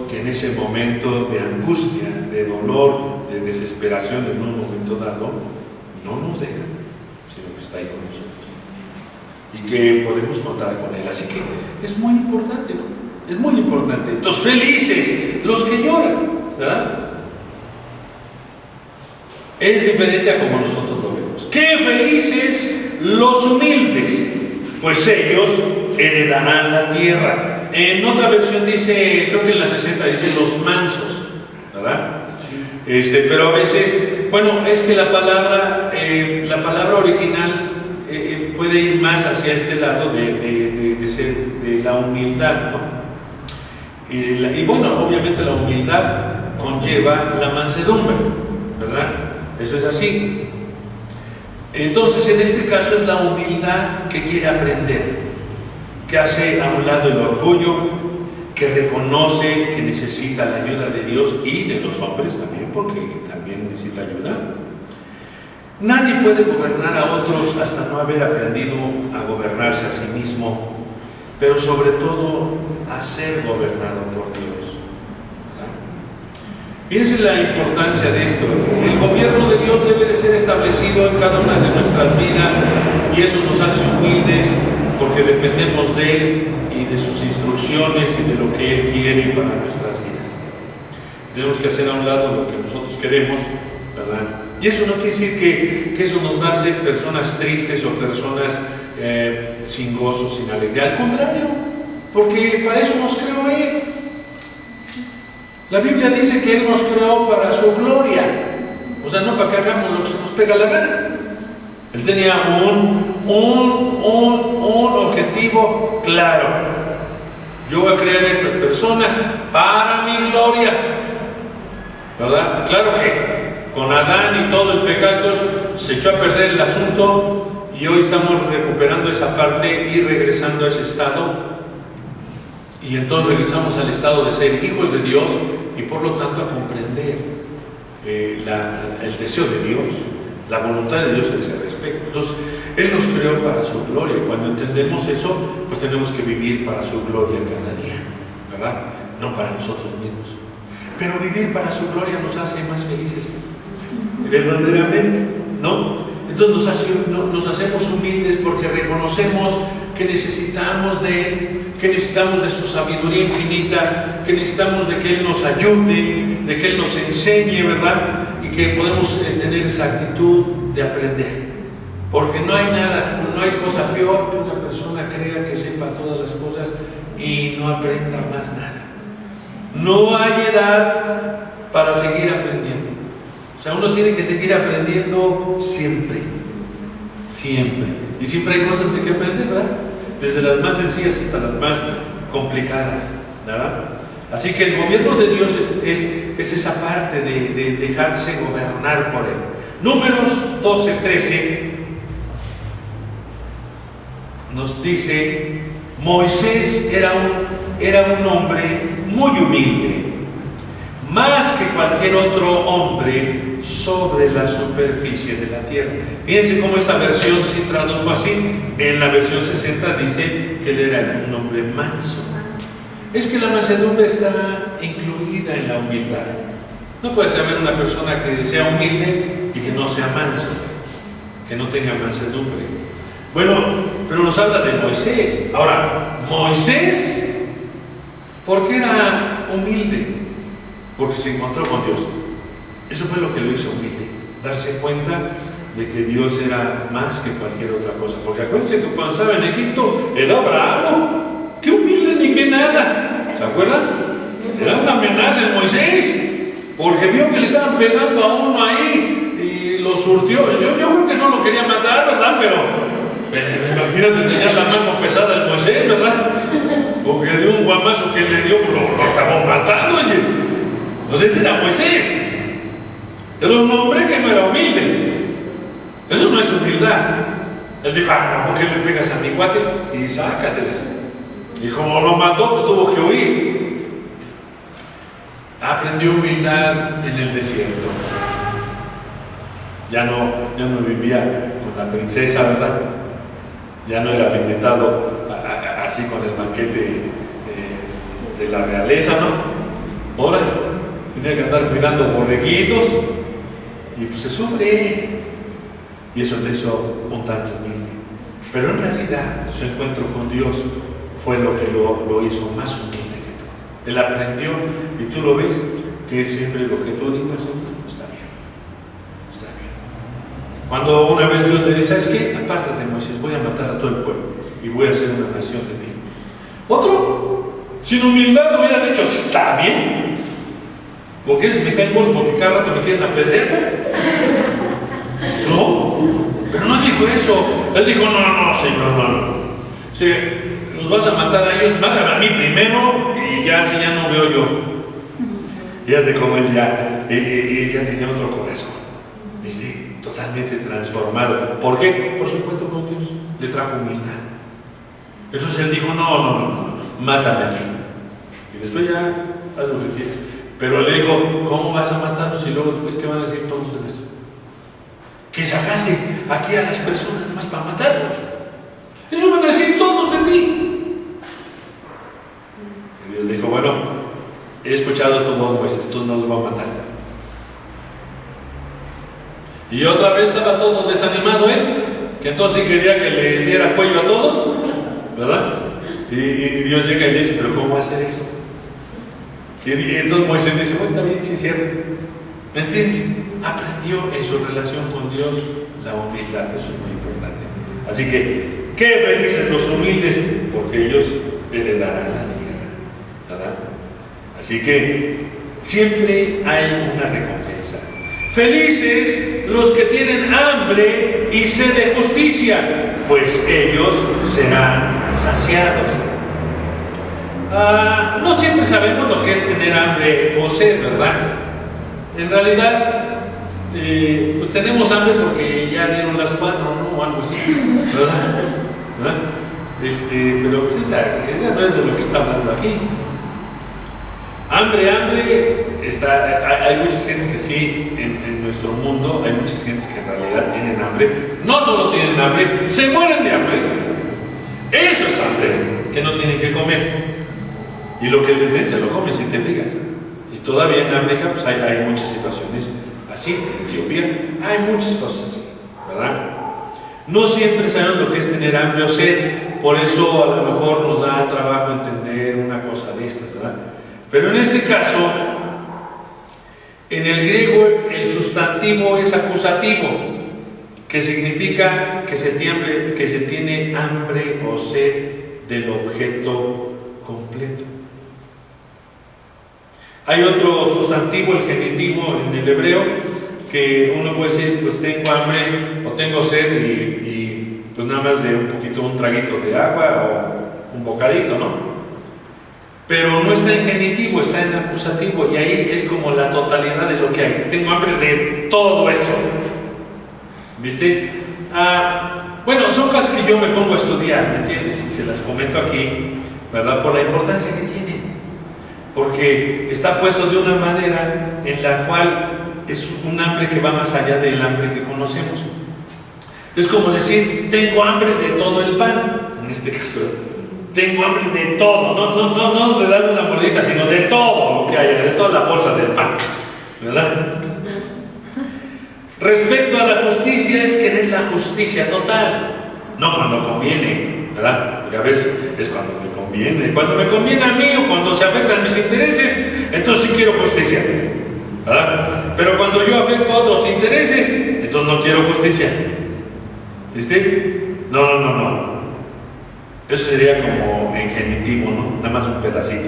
[SPEAKER 1] que en ese momento de angustia, de dolor, de desesperación, en un momento dado, no nos deja, sino que está ahí con nosotros. Y que podemos contar con Él. Así que es muy importante, ¿no? Es muy importante. Entonces, felices los que lloran, ¿verdad? Es diferente a como nosotros lo vemos. ¡Qué felices los humildes! Pues ellos heredarán la tierra. En otra versión dice, creo que en la 60 dice los mansos, ¿verdad? Sí. Pero a veces, bueno, es que la palabra original puede ir más hacia este lado de la humildad, ¿no? Y bueno, obviamente la humildad conlleva la mansedumbre, ¿verdad? Eso es así. Entonces, en este caso es la humildad que quiere aprender, que hace a un lado el orgullo, que reconoce que necesita la ayuda de Dios y de los hombres también, porque también necesita ayuda. Nadie puede gobernar a otros hasta no haber aprendido a gobernarse a sí mismo, pero sobre todo a ser gobernado por Dios. Fíjense la importancia de esto. El gobierno de Dios debe de ser establecido en cada una de nuestras vidas, y eso nos hace humildes porque dependemos de Él y de sus instrucciones y de lo que Él quiere para nuestras vidas. Tenemos que hacer a un lado lo que nosotros queremos, ¿verdad? Y eso no quiere decir que eso nos va a hacer personas tristes o personas sin gozo, sin alegría. Al contrario, porque para eso nos creó Él. La Biblia dice que Él nos creó para su gloria, o sea, no para que hagamos lo que se nos pega la gana. Él tenía un objetivo claro. Yo voy a crear a estas personas para mi gloria, ¿verdad? Claro que con Adán y todo el pecado se echó a perder el asunto y hoy estamos recuperando esa parte y regresando a ese estado. Y entonces regresamos al estado de ser hijos de Dios y por lo tanto a comprender el deseo de Dios, la voluntad de Dios en ese respecto. Entonces, Él nos creó para su gloria. Y cuando entendemos eso, pues tenemos que vivir para su gloria cada día, ¿verdad? No para nosotros mismos. Pero vivir para su gloria nos hace más felices, verdaderamente, ¿no? Entonces nos hacemos humildes porque reconocemos que necesitamos de Él, que necesitamos de su sabiduría infinita, que necesitamos de que Él nos ayude, de que Él nos enseñe, ¿verdad? Y que podemos tener esa actitud de aprender. Porque no hay nada, no hay cosa peor que una persona crea que sepa todas las cosas y no aprenda más nada. No hay edad para seguir aprendiendo. O sea, uno tiene que seguir aprendiendo siempre. Siempre. Y siempre hay cosas de que aprender, ¿verdad? Desde las más sencillas hasta las más complicadas, ¿verdad? Así que el gobierno de Dios es esa parte de dejarse gobernar por Él. Números 12:13 nos dice: Moisés era un hombre muy humilde, más que cualquier otro hombre sobre la superficie de la tierra. Fíjense cómo esta versión sí tradujo así. En la versión 60 dice que él era un hombre manso. Es que la mansedumbre está incluida en la humildad. No puede haber una persona que sea humilde y que no sea manso, que no tenga mansedumbre. Bueno, pero nos habla de Moisés. Ahora, Moisés, ¿por qué era humilde? Porque se encontró con Dios. Eso fue lo que lo hizo humilde, darse cuenta de que Dios era más que cualquier otra cosa. Porque acuérdense que cuando estaba en Egipto era bravo, qué humilde ni qué nada. ¿Se acuerdan? Era una amenaza en Moisés, porque vio que le estaban pegando a uno ahí y lo surtió. Yo creo que no lo quería matar, ¿verdad? Pero imagínate, tenía la mano pesada el Moisés, ¿verdad? Porque de un guamazo que le dio, lo acabó matando. Oye. Entonces era Moisés. Era un hombre que no era humilde. Eso no es humildad. Él dijo: no, ¿por qué le pegas a mi cuate? Y sácateles. Y como lo mató, pues tuvo que huir. Aprendió humildad en el desierto. Ya no vivía con la princesa, ¿verdad? Ya no era alimentado así con el banquete de la realeza, ¿no? Ahora tenía que andar cuidando borreguitos y pues se sufre. Y eso le hizo un tanto humilde. Pero en realidad su encuentro con Dios fue lo que lo hizo más humilde que tú. Él aprendió, y tú lo ves, que siempre lo que tú digas está bien. Está bien. Cuando una vez Dios le dice: ¿sabes qué? Apártate, Moisés, voy a matar a todo el pueblo y voy a hacer una nación de ti. Otro, sin humildad, hubiera dicho: así está bien. Porque eso me caen gordos, porque cada rato me quieren apedrear. No, pero no dijo eso. Él dijo: no, Señor, no. Si los vas a matar a ellos, mátame a mí primero y ya, si ya no veo yo. Fíjate cómo él ya tenía otro corazón, ¿viste? Totalmente transformado. ¿Por qué? Por su encuentro con Dios le trajo humildad. Entonces él dijo: no, mátame a mí. Y después ya haz lo que quieras. Pero le dijo: ¿cómo vas a matarlos? Y luego después, ¿qué van a decir todos los demás? Que sacaste aquí a las personas nomás para matarlos. Eso van a decir todos de ti. Y Dios dijo: bueno, he escuchado tu voz, Moisés, tú no los vas a matar. Y otra vez estaba todo desanimado él, que entonces quería que les diera cuello a todos, ¿verdad? Y Dios llega y dice: ¿pero cómo va a hacer eso? Y entonces Moisés dice: bueno, está bien, sí, cierto. ¿Me entiendes? Aprendió en su relación con Dios la humildad. Eso es muy importante. Así que, qué felices los humildes, porque ellos heredarán la tierra, ¿verdad? Así que Siempre hay una recompensa. Felices los que tienen hambre y sed de justicia, pues ellos serán saciados. No siempre sabemos lo que es tener hambre o sed, ¿verdad? En realidad, pues tenemos hambre porque ya dieron las 4, ¿no? O algo así, ¿verdad? Pero pues esa no es de lo que está hablando aquí. Hambre, hay muchas gentes que sí, en nuestro mundo, hay muchas gentes que en realidad tienen hambre. No solo tienen hambre, se mueren de hambre. Eso es hambre, que no tienen que comer. Y lo que les den se lo comen, si te fijas. Y todavía en África pues hay muchas situaciones así. En Etiopía hay muchas cosas así, ¿verdad? No siempre sabemos lo que es tener hambre o sed. Por eso a lo mejor nos da trabajo entender una cosa de estas, ¿verdad? Pero en este caso, en el griego el sustantivo es acusativo, que significa que se tiene hambre o sed del objeto completo. Hay otro sustantivo, el genitivo en el hebreo, que uno puede decir, pues tengo hambre o tengo sed y pues nada más de un traguito de agua o un bocadito, ¿no? Pero no está en genitivo, está en acusativo, y ahí es como la totalidad de lo que hay. Tengo hambre de todo eso. ¿Viste? Bueno, son cosas que yo me pongo a estudiar, ¿me entiendes? Y se las comento aquí, ¿verdad? Por la importancia que tiene. Porque está puesto de una manera en la cual es un hambre que va más allá del hambre que conocemos. Es como decir, tengo hambre de todo el pan, en este caso. Tengo hambre de todo, no de darme una mordita, sino de todo lo que haya, de toda la bolsa del pan, ¿verdad? Respecto a la justicia, es querer la justicia total, no cuando conviene, ¿verdad? Porque a veces es cuando me conviene. Cuando me conviene a mí o cuando se afectan mis intereses, entonces sí quiero justicia, ¿verdad? Pero cuando yo afecto a otros intereses, entonces no quiero justicia. ¿Viste? No. Eso sería como en genitivo, ¿no? Nada más un pedacito.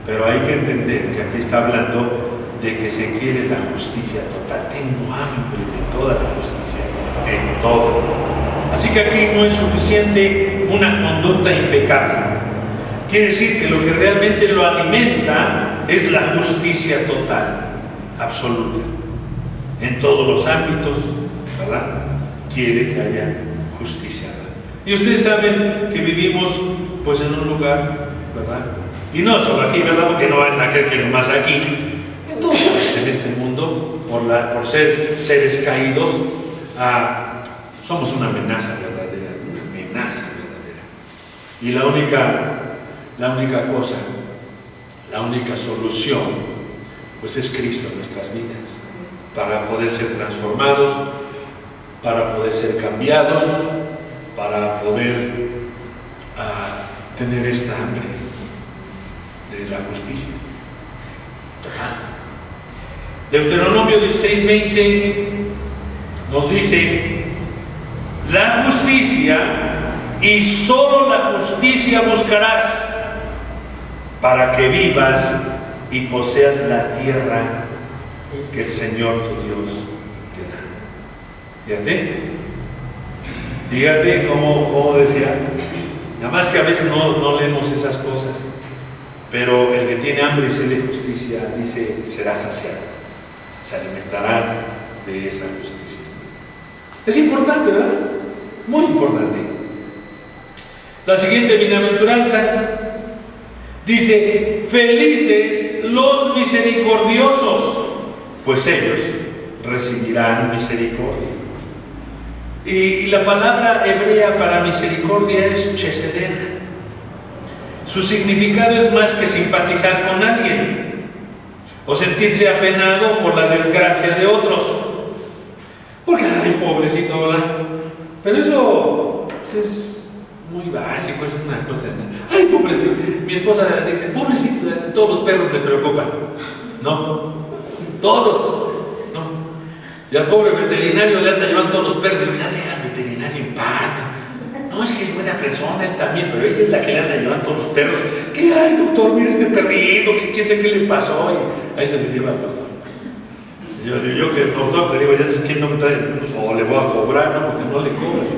[SPEAKER 1] Pero hay que entender que aquí está hablando de que se quiere la justicia total. Tengo hambre de toda la justicia, en todo. Así que aquí no es suficiente una conducta impecable. Quiere decir que lo que realmente lo alimenta es la justicia total, absoluta. En todos los ámbitos, ¿verdad? Quiere que haya justicia. Y ustedes saben que vivimos pues en un lugar, ¿verdad? Y no solo aquí, ¿verdad? Porque no van a creer que nomás aquí. En todos lados en este mundo, por ser seres caídos, somos una amenaza verdadera, Y la única cosa, la única solución, pues es Cristo en nuestras vidas, para poder ser transformados, para poder ser cambiados, para poder tener esta hambre de la justicia total. Deuteronomio 16:20 nos dice: la justicia y solo la justicia buscarás para que vivas y poseas la tierra que el Señor tu Dios te da. Fíjate cómo decía. Nada más que a veces no leemos esas cosas, pero el que tiene hambre y sed de justicia, dice, será saciado, se alimentará de esa justicia. Es importante, ¿verdad? Muy importante. La siguiente bienaventuranza dice: felices los misericordiosos, pues ellos recibirán misericordia. Y la palabra hebrea para misericordia es chesed. Su significado es más que simpatizar con alguien o sentirse apenado por la desgracia de otros. Porque, ay, pobrecito, ¿verdad? Pero eso es muy básico, es una cosa. Ay, pobrecito. Mi esposa dice, pobrecito, todos los perros le preocupan. No, todos. Y al pobre veterinario le anda llevando todos los perros. Digo, ya deja al veterinario en paz. No, es que es buena persona él también, pero ella es la que le anda llevando todos los perros. ¿Qué ay doctor, mira este perrito, que quién sabe qué le pasó, y ahí se me lleva al doctor. Yo que el doctor te digo, ya sabes quién no me trae, o le voy a cobrar, no, porque no le cobran.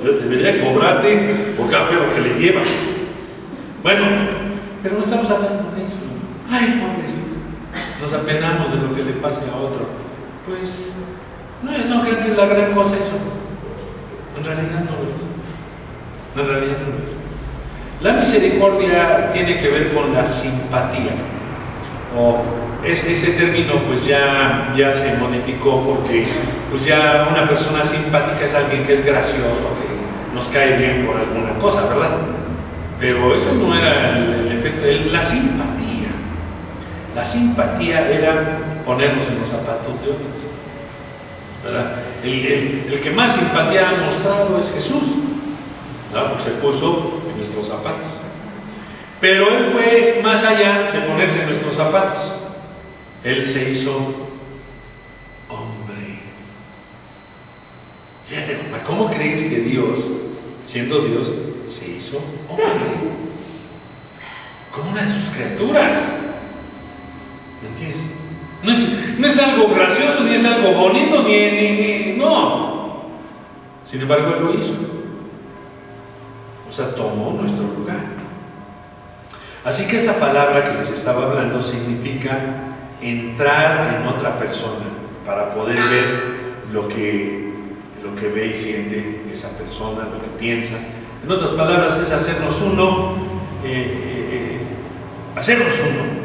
[SPEAKER 1] Yo debería cobrarte por cada perro que le lleva. Bueno, pero no estamos hablando de eso. Ay, pobrecito, nos apenamos de lo que le pase a otro. Pues, no creo que es la gran cosa eso. En realidad no lo es. En realidad no lo es. La misericordia tiene que ver con la simpatía. Ese término pues ya se modificó porque pues ya una persona simpática es alguien que es gracioso, que nos cae bien por alguna cosa, ¿verdad? Pero eso no era el efecto. La simpatía era ponernos en los zapatos de otros, ¿verdad? El que más simpatía ha mostrado es Jesús, ¿verdad? Porque se puso en nuestros zapatos. Pero Él fue más allá de ponerse en nuestros zapatos. Él se hizo hombre. Fíjate, ¿cómo crees que Dios, siendo Dios, se hizo hombre? Como una de sus criaturas. ¿Me entiendes? No es algo gracioso, ni es algo bonito, no. Sin embargo, Él lo hizo. O sea, tomó nuestro lugar. Así que esta palabra que les estaba hablando significa entrar en otra persona para poder ver lo que ve y siente esa persona, lo que piensa. En otras palabras, es hacernos uno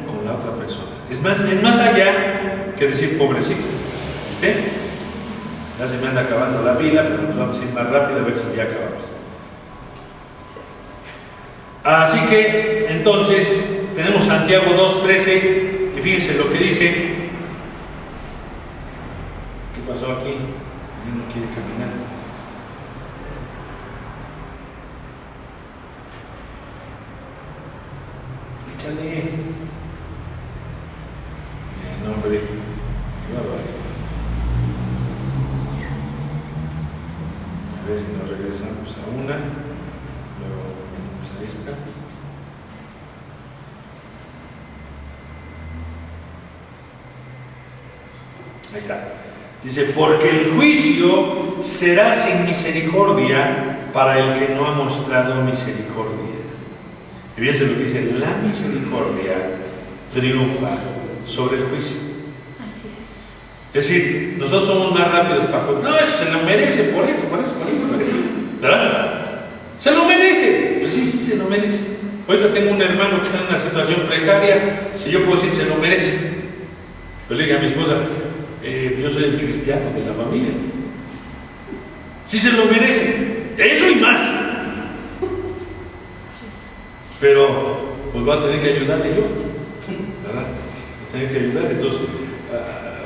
[SPEAKER 1] con la otra persona. Es más allá que decir pobrecito. ¿Viste? Ya se me anda acabando la pila, pero nos vamos a ir más rápido a ver si ya acabamos. Así que, entonces, tenemos Santiago 2:13, y fíjense lo que dice. ¿Qué pasó aquí? Él no quiere caminar. Échale. Bien, hombre. A ver si nos regresamos a una. Luego venimos a esta. Ahí está. Dice, porque el juicio será sin misericordia para el que no ha mostrado misericordia. Y fíjense lo que dice, la misericordia triunfa sobre el juicio.
[SPEAKER 2] Así es.
[SPEAKER 1] Es decir, nosotros somos más rápidos para juzgar. No, eso se lo merece por esto, ¿verdad? Se lo merece. Pues sí, se lo merece. Ahorita tengo un hermano que está en una situación precaria. Si yo puedo decir, se lo merece. Yo le digo a mi esposa, yo soy el cristiano de la familia. Sí se lo merece. Eso y más. Pero, pues va a tener que ayudarle yo. ¿Verdad? Va a tener que ayudar. Entonces,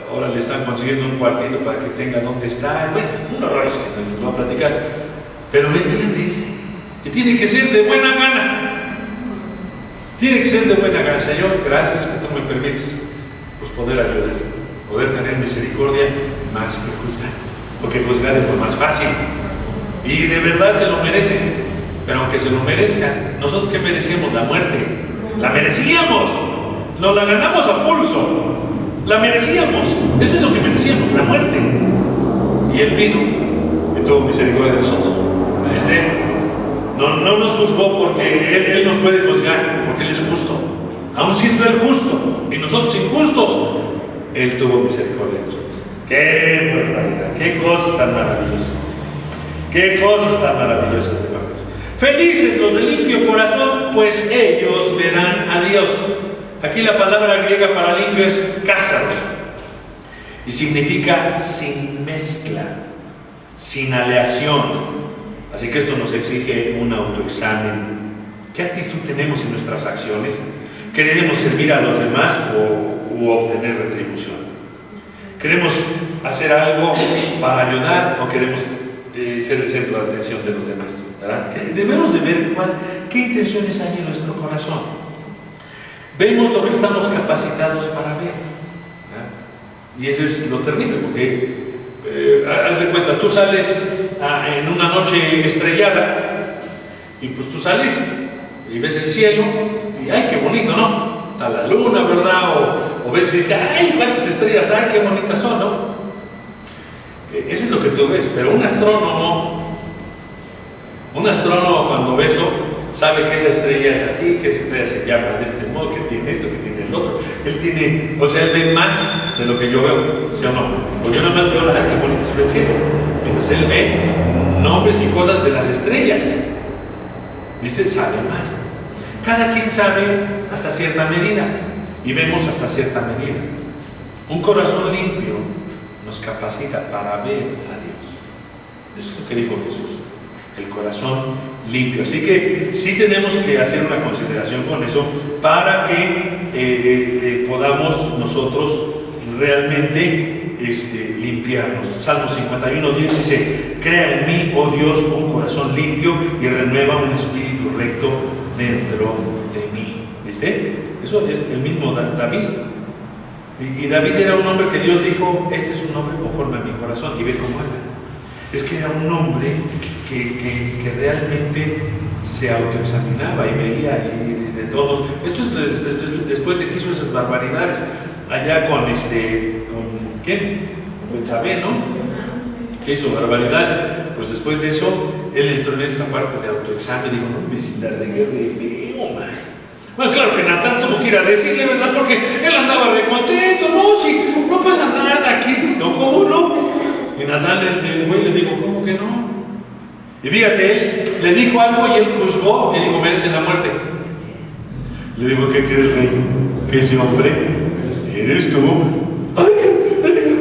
[SPEAKER 1] ahora le están consiguiendo un cuartito para que tenga donde está. Bueno, un horror que les voy a platicar. Pero ¿me entiendes? Que tiene que ser de buena gana. Tiene que ser de buena gana. Señor, gracias que tú me permites pues, poder ayudar, poder tener misericordia más que juzgar. Porque juzgar es lo más fácil. Y de verdad se lo merecen. Pero aunque se lo merezcan, ¿nosotros qué merecíamos? La muerte. La merecíamos. Nos la ganamos a pulso. La merecíamos. Eso es lo que merecíamos, la muerte. Y Él vino y tuvo misericordia de nosotros. No nos juzgó porque Él nos puede juzgar, porque Él es justo. Aun siendo Él justo y nosotros injustos, Él tuvo misericordia de nosotros. ¡Qué barbaridad! ¡Qué cosa tan maravillosa! ¡Qué cosas tan maravillosas de parte! Felices los de limpio corazón, pues ellos verán a Dios. Aquí la palabra griega para limpio es cásaros y significa sin mezcla, sin aleación. Así que esto nos exige un autoexamen. ¿Qué actitud tenemos en nuestras acciones? ¿Queremos servir a los demás o obtener retribución? ¿Queremos hacer algo para ayudar o queremos ser el centro de atención de los demás? ¿Verdad? Debemos de ver qué intenciones hay en nuestro corazón. Vemos lo que estamos capacitados para ver. ¿Verdad? Y eso es lo terrible, porque haz de cuenta, tú sales en una noche estrellada y pues tú sales y ves el cielo y y ay, qué bonito, ¿no? Está la luna, ¿verdad? O ves, dice, ay, cuántas estrellas hay, qué bonitas son, ¿no? Eso es lo que tú ves, pero un astrónomo cuando ve eso, sabe que esa estrella es así, que esa estrella se llama de este modo, que tiene esto, que tiene el otro. Él ve más de lo que yo veo, ¿sí o no? Pues yo nada más veo, ay, qué bonito se ve el cielo. Mientras él ve nombres y cosas de las estrellas. ¿Viste? Sabe más. Cada quien sabe hasta cierta medida y vemos hasta cierta medida. Un corazón limpio nos capacita para ver a Dios. Eso es lo que dijo Jesús, el corazón limpio. Así que sí tenemos que hacer una consideración con eso para que podamos nosotros realmente limpiarnos. Salmo 51:10 dice: crea en mí, oh Dios, un corazón limpio y renueva un espíritu recto dentro de mí. ¿Viste? Eso es el mismo David. Y David era un hombre que Dios dijo: este es un hombre conforme a mi corazón, y ve cómo era. Es que era un hombre que realmente se autoexaminaba y veía y de todos. Esto es después de que hizo esas barbaridades allá con ¿quién? Con Betsabé, ¿no? Que hizo barbaridades. Pues después de eso, él entró en esta parte de autoexamen y dijo: no, me siento reguerre feo, man. Bueno, claro que Natán tuvo que ir a decirle, ¿verdad? Porque él andaba recontento. No, sí, no pasa nada aquí. No, ¿cómo no? Y Natán le dijo: ¿cómo que no? Y fíjate, él le dijo algo y él juzgó y dijo: merece la muerte. Le digo: ¿qué crees, rey? Que ese hombre eres tú. ¡Ay,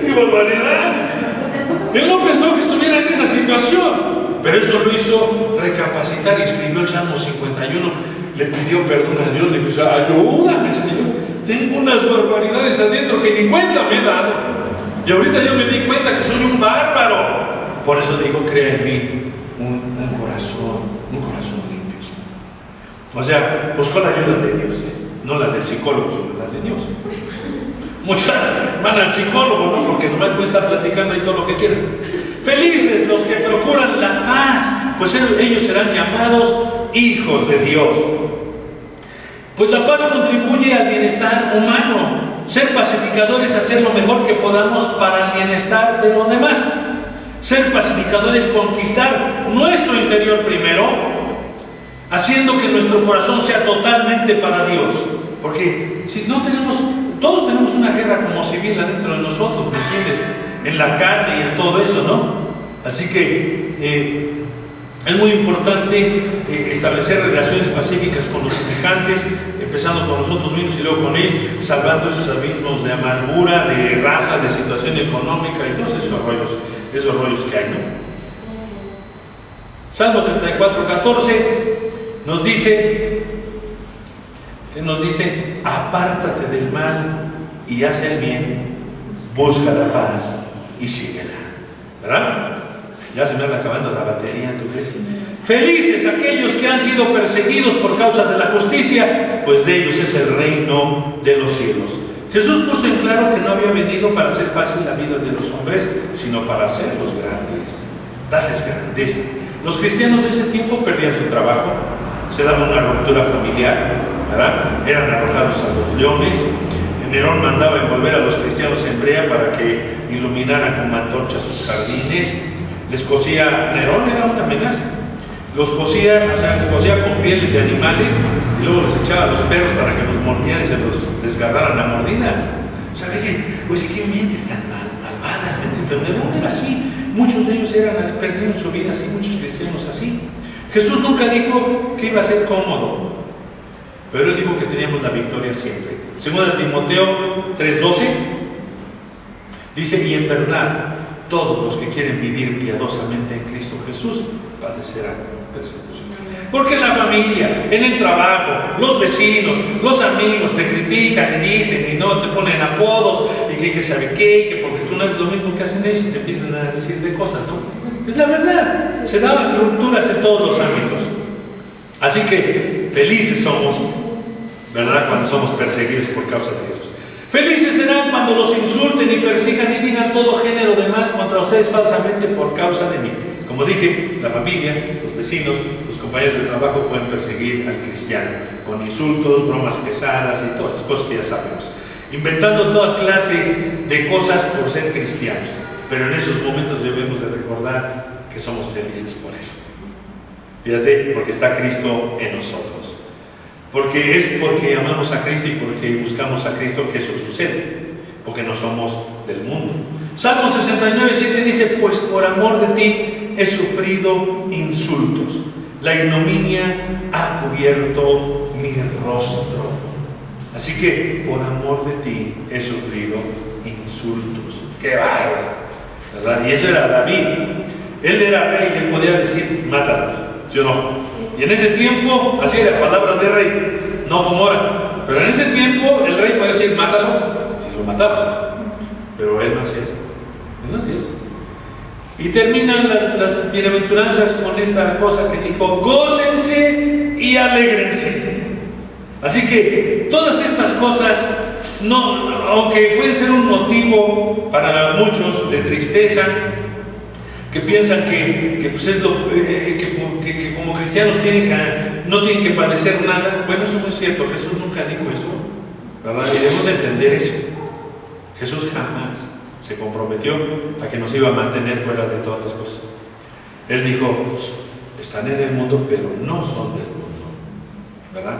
[SPEAKER 1] qué barbaridad! Él no pensó que estuviera en esa situación, pero eso lo hizo recapacitar y escribió el Salmo 51. Le pidió perdón a Dios, le dijo: ayúdame, Señor, tengo unas barbaridades adentro que ni cuenta me he dado, y ahorita yo me di cuenta que soy un bárbaro. Por eso digo: crea en mí un corazón limpio, Señor. O sea, buscó la ayuda de Dios, no la del psicólogo, sino la de Dios. Muchos van al psicólogo, ¿no? Porque nomás pueden estar platicando y todo lo que quieran. Felices los que procuran la paz, pues ellos serán llamados hijos de Dios. Pues la paz contribuye al bienestar humano. Ser pacificadores, hacer lo mejor que podamos para el bienestar de los demás. Ser pacificadores, conquistar nuestro interior primero, haciendo que nuestro corazón sea totalmente para Dios. Porque si no tenemos, todos tenemos una guerra como civil adentro de nosotros, ¿me entiendes? En la carne y en todo eso, ¿no? Así que es muy importante establecer relaciones pacíficas con los semejantes, empezando con nosotros mismos y luego con ellos, salvando esos abismos de amargura, de raza, de situación económica y todos esos rollos que hay, ¿no? Salmo 34:14 nos dice, apártate del mal y haz el bien, busca la paz y síguela. ¿Verdad? Ya se me anda acabando la batería, ¿tú crees? Felices aquellos que han sido perseguidos por causa de la justicia, pues de ellos es el reino de los cielos. Jesús puso en claro que no había venido para hacer fácil la vida de los hombres, sino para hacerlos grandes, darles grandeza. Los cristianos de ese tiempo perdían su trabajo, se daba una ruptura familiar, ¿verdad? Eran arrojados a los leones. Nerón mandaba envolver a los cristianos en brea para que iluminaran con antorchas sus jardines. Les cosía, Nerón era una amenaza. Les cosía con pieles de animales y luego los echaba a los perros para que los mordieran y se los desgarraran a mordidas. O sea, pues qué mentes tan malvadas, pero Nerón era así. Muchos de ellos perdieron su vida así, muchos cristianos así. Jesús nunca dijo que iba a ser cómodo, pero él dijo que teníamos la victoria siempre. Según Timoteo 3:12 dice: y en verdad todos los que quieren vivir piadosamente en Cristo Jesús padecerán persecución. Porque en la familia, en el trabajo, los vecinos, los amigos te critican y dicen y no te ponen apodos y que sabe qué, que porque tú no haces lo mismo que hacen ellos y te empiezan a decirte cosas, ¿no? Es la verdad. Se daban rupturas en todos los ámbitos. Así que felices somos, ¿verdad?, cuando somos perseguidos por causa de Jesús. Felices serán cuando los insulten y persigan y digan todo género de mal contra ustedes falsamente por causa de mí. Como Como dije, la familia, los vecinos, los compañeros de trabajo pueden perseguir al cristiano con insultos, bromas pesadas y todas esas cosas que ya sabemos, inventando toda clase de cosas por ser cristianos. Pero en esos momentos debemos de recordar que somos felices por eso. Fíjate, porque está Cristo en nosotros. Porque es porque amamos a Cristo y porque buscamos a Cristo que eso sucede. Porque no somos del mundo. Salmo 69:7 dice: pues por amor de ti he sufrido insultos. La ignominia ha cubierto mi rostro. Así que por amor de ti he sufrido insultos. ¡Qué bárbaro! ¿Verdad? Y eso era David. Él era rey y él podía decir: mátalo, ¿sí o no? Sí. Y en ese tiempo, así era palabra de rey, no como ahora. Pero en ese tiempo el rey podía decir: mátalo, y lo mataba. Pero él no hacía eso. Él no hacía eso. Y terminan las bienaventuranzas con esta cosa que dijo: gócense y alégrense. Así que todas estas cosas, no, aunque pueden ser un motivo para muchos de tristeza, que piensan que pues es lo que como cristianos no tienen que padecer nada. Bueno, eso no es cierto. Jesús nunca dijo eso, ¿verdad? Y debemos de entender eso. Jesús jamás se comprometió a que nos iba a mantener fuera de todas las cosas. Él dijo: están en el mundo, pero no son del mundo, ¿verdad?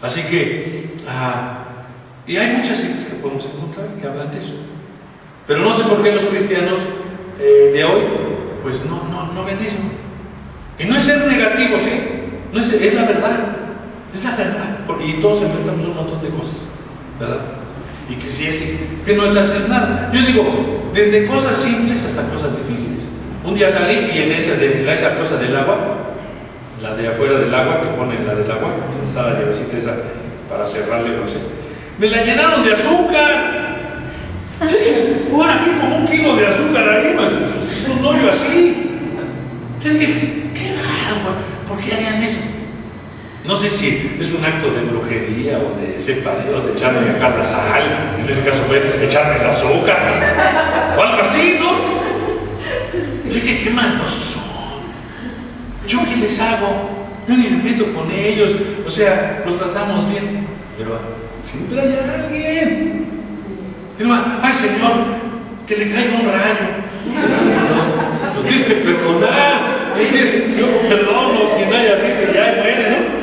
[SPEAKER 1] Así que y hay muchas citas que podemos encontrar que hablan de eso. Pero no sé por qué los cristianos de hoy pues no ven eso. Y no es ser negativos, no es la verdad. Es la verdad. Y todos inventamos un montón de cosas, ¿verdad? Y que si que no les haces nada. Yo digo, desde cosas simples hasta cosas difíciles. Un día salí y en esa cosa del agua, la de afuera del agua, que ponen la del agua, está la llavecita esa para cerrarle, no sé, me la llenaron de azúcar. Ahora aquí como 1 kilo de azúcar ahí, más es un hoyo así. Yo dije: qué raro, ¿por qué harían eso? No sé si es un acto de brujería o de separeo, de echarme acá la sal, en ese caso fue echarme el azúcar, o algo así, ¿no? Yo dije: qué maldosos son. ¿Yo qué les hago? Yo ni me meto con ellos, o sea, los tratamos bien, pero siempre hay alguien. Y no, ay Señor, que le caiga un rayo. Lo tienes que perdonar. Dices: yo perdono, quien haya así, que ya muere, ¿no?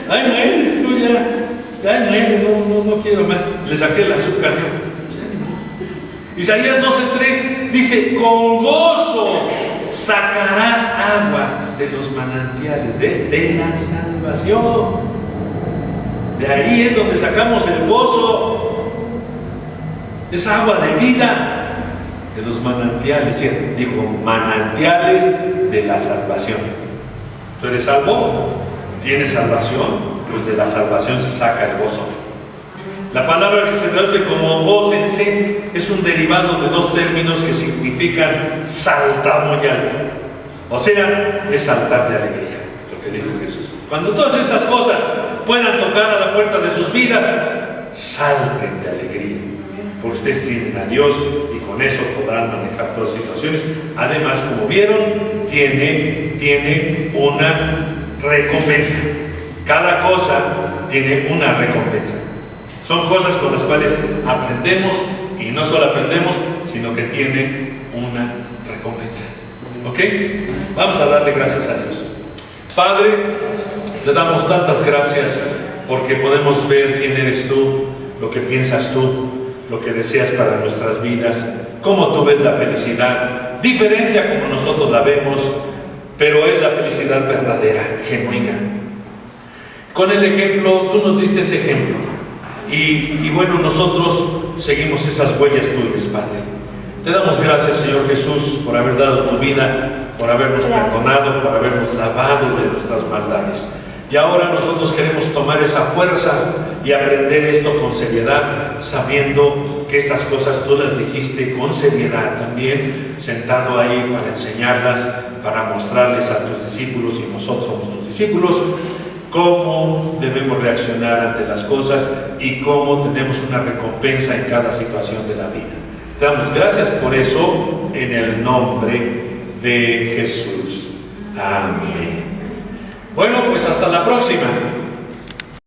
[SPEAKER 1] Ay, mueres tú ya. Ay, muere, no quiero más. Le saqué el azúcar yo. Isaías 12:3 dice: con gozo sacarás agua de los manantiales de la salvación. De ahí es donde sacamos el gozo. Es agua de vida de los manantiales, ¿cierto? Digo, manantiales de la salvación. ¿Tú eres salvo? ¿Tienes salvación? Pues de la salvación se saca el gozo. La palabra que se traduce como gócense es un derivado de 2 términos que significan saltar muy alto. O sea, es saltar de alegría, lo que dijo Jesús. Cuando todas estas cosas puedan tocar a la puerta de sus vidas, salten de alegría, porque ustedes tienen a Dios y con eso podrán manejar todas las situaciones. Además, como vieron, tiene una recompensa. Cada cosa tiene una recompensa. Son cosas con las cuales aprendemos, y no solo aprendemos, sino que tienen una recompensa. ¿Ok? Vamos a darle gracias a Dios. Padre, te damos tantas gracias porque podemos ver quién eres tú, lo que piensas tú, lo que deseas para nuestras vidas, cómo tú ves la felicidad, diferente a como nosotros la vemos, pero es la felicidad verdadera, genuina. Con el ejemplo, tú nos diste ese ejemplo. Y bueno, nosotros seguimos esas huellas tuyas, Padre. Te damos gracias, Señor Jesús, por haber dado tu vida, por habernos perdonado, por habernos lavado de nuestras maldades. Y ahora nosotros queremos tomar esa fuerza y aprender esto con seriedad, sabiendo que estas cosas tú las dijiste con seriedad también, sentado ahí para enseñarlas, para mostrarles a tus discípulos, y nosotros somos tus discípulos, cómo debemos reaccionar ante las cosas y cómo tenemos una recompensa en cada situación de la vida. Te damos gracias por eso en el nombre de Jesús. Amén. Bueno, pues hasta la próxima.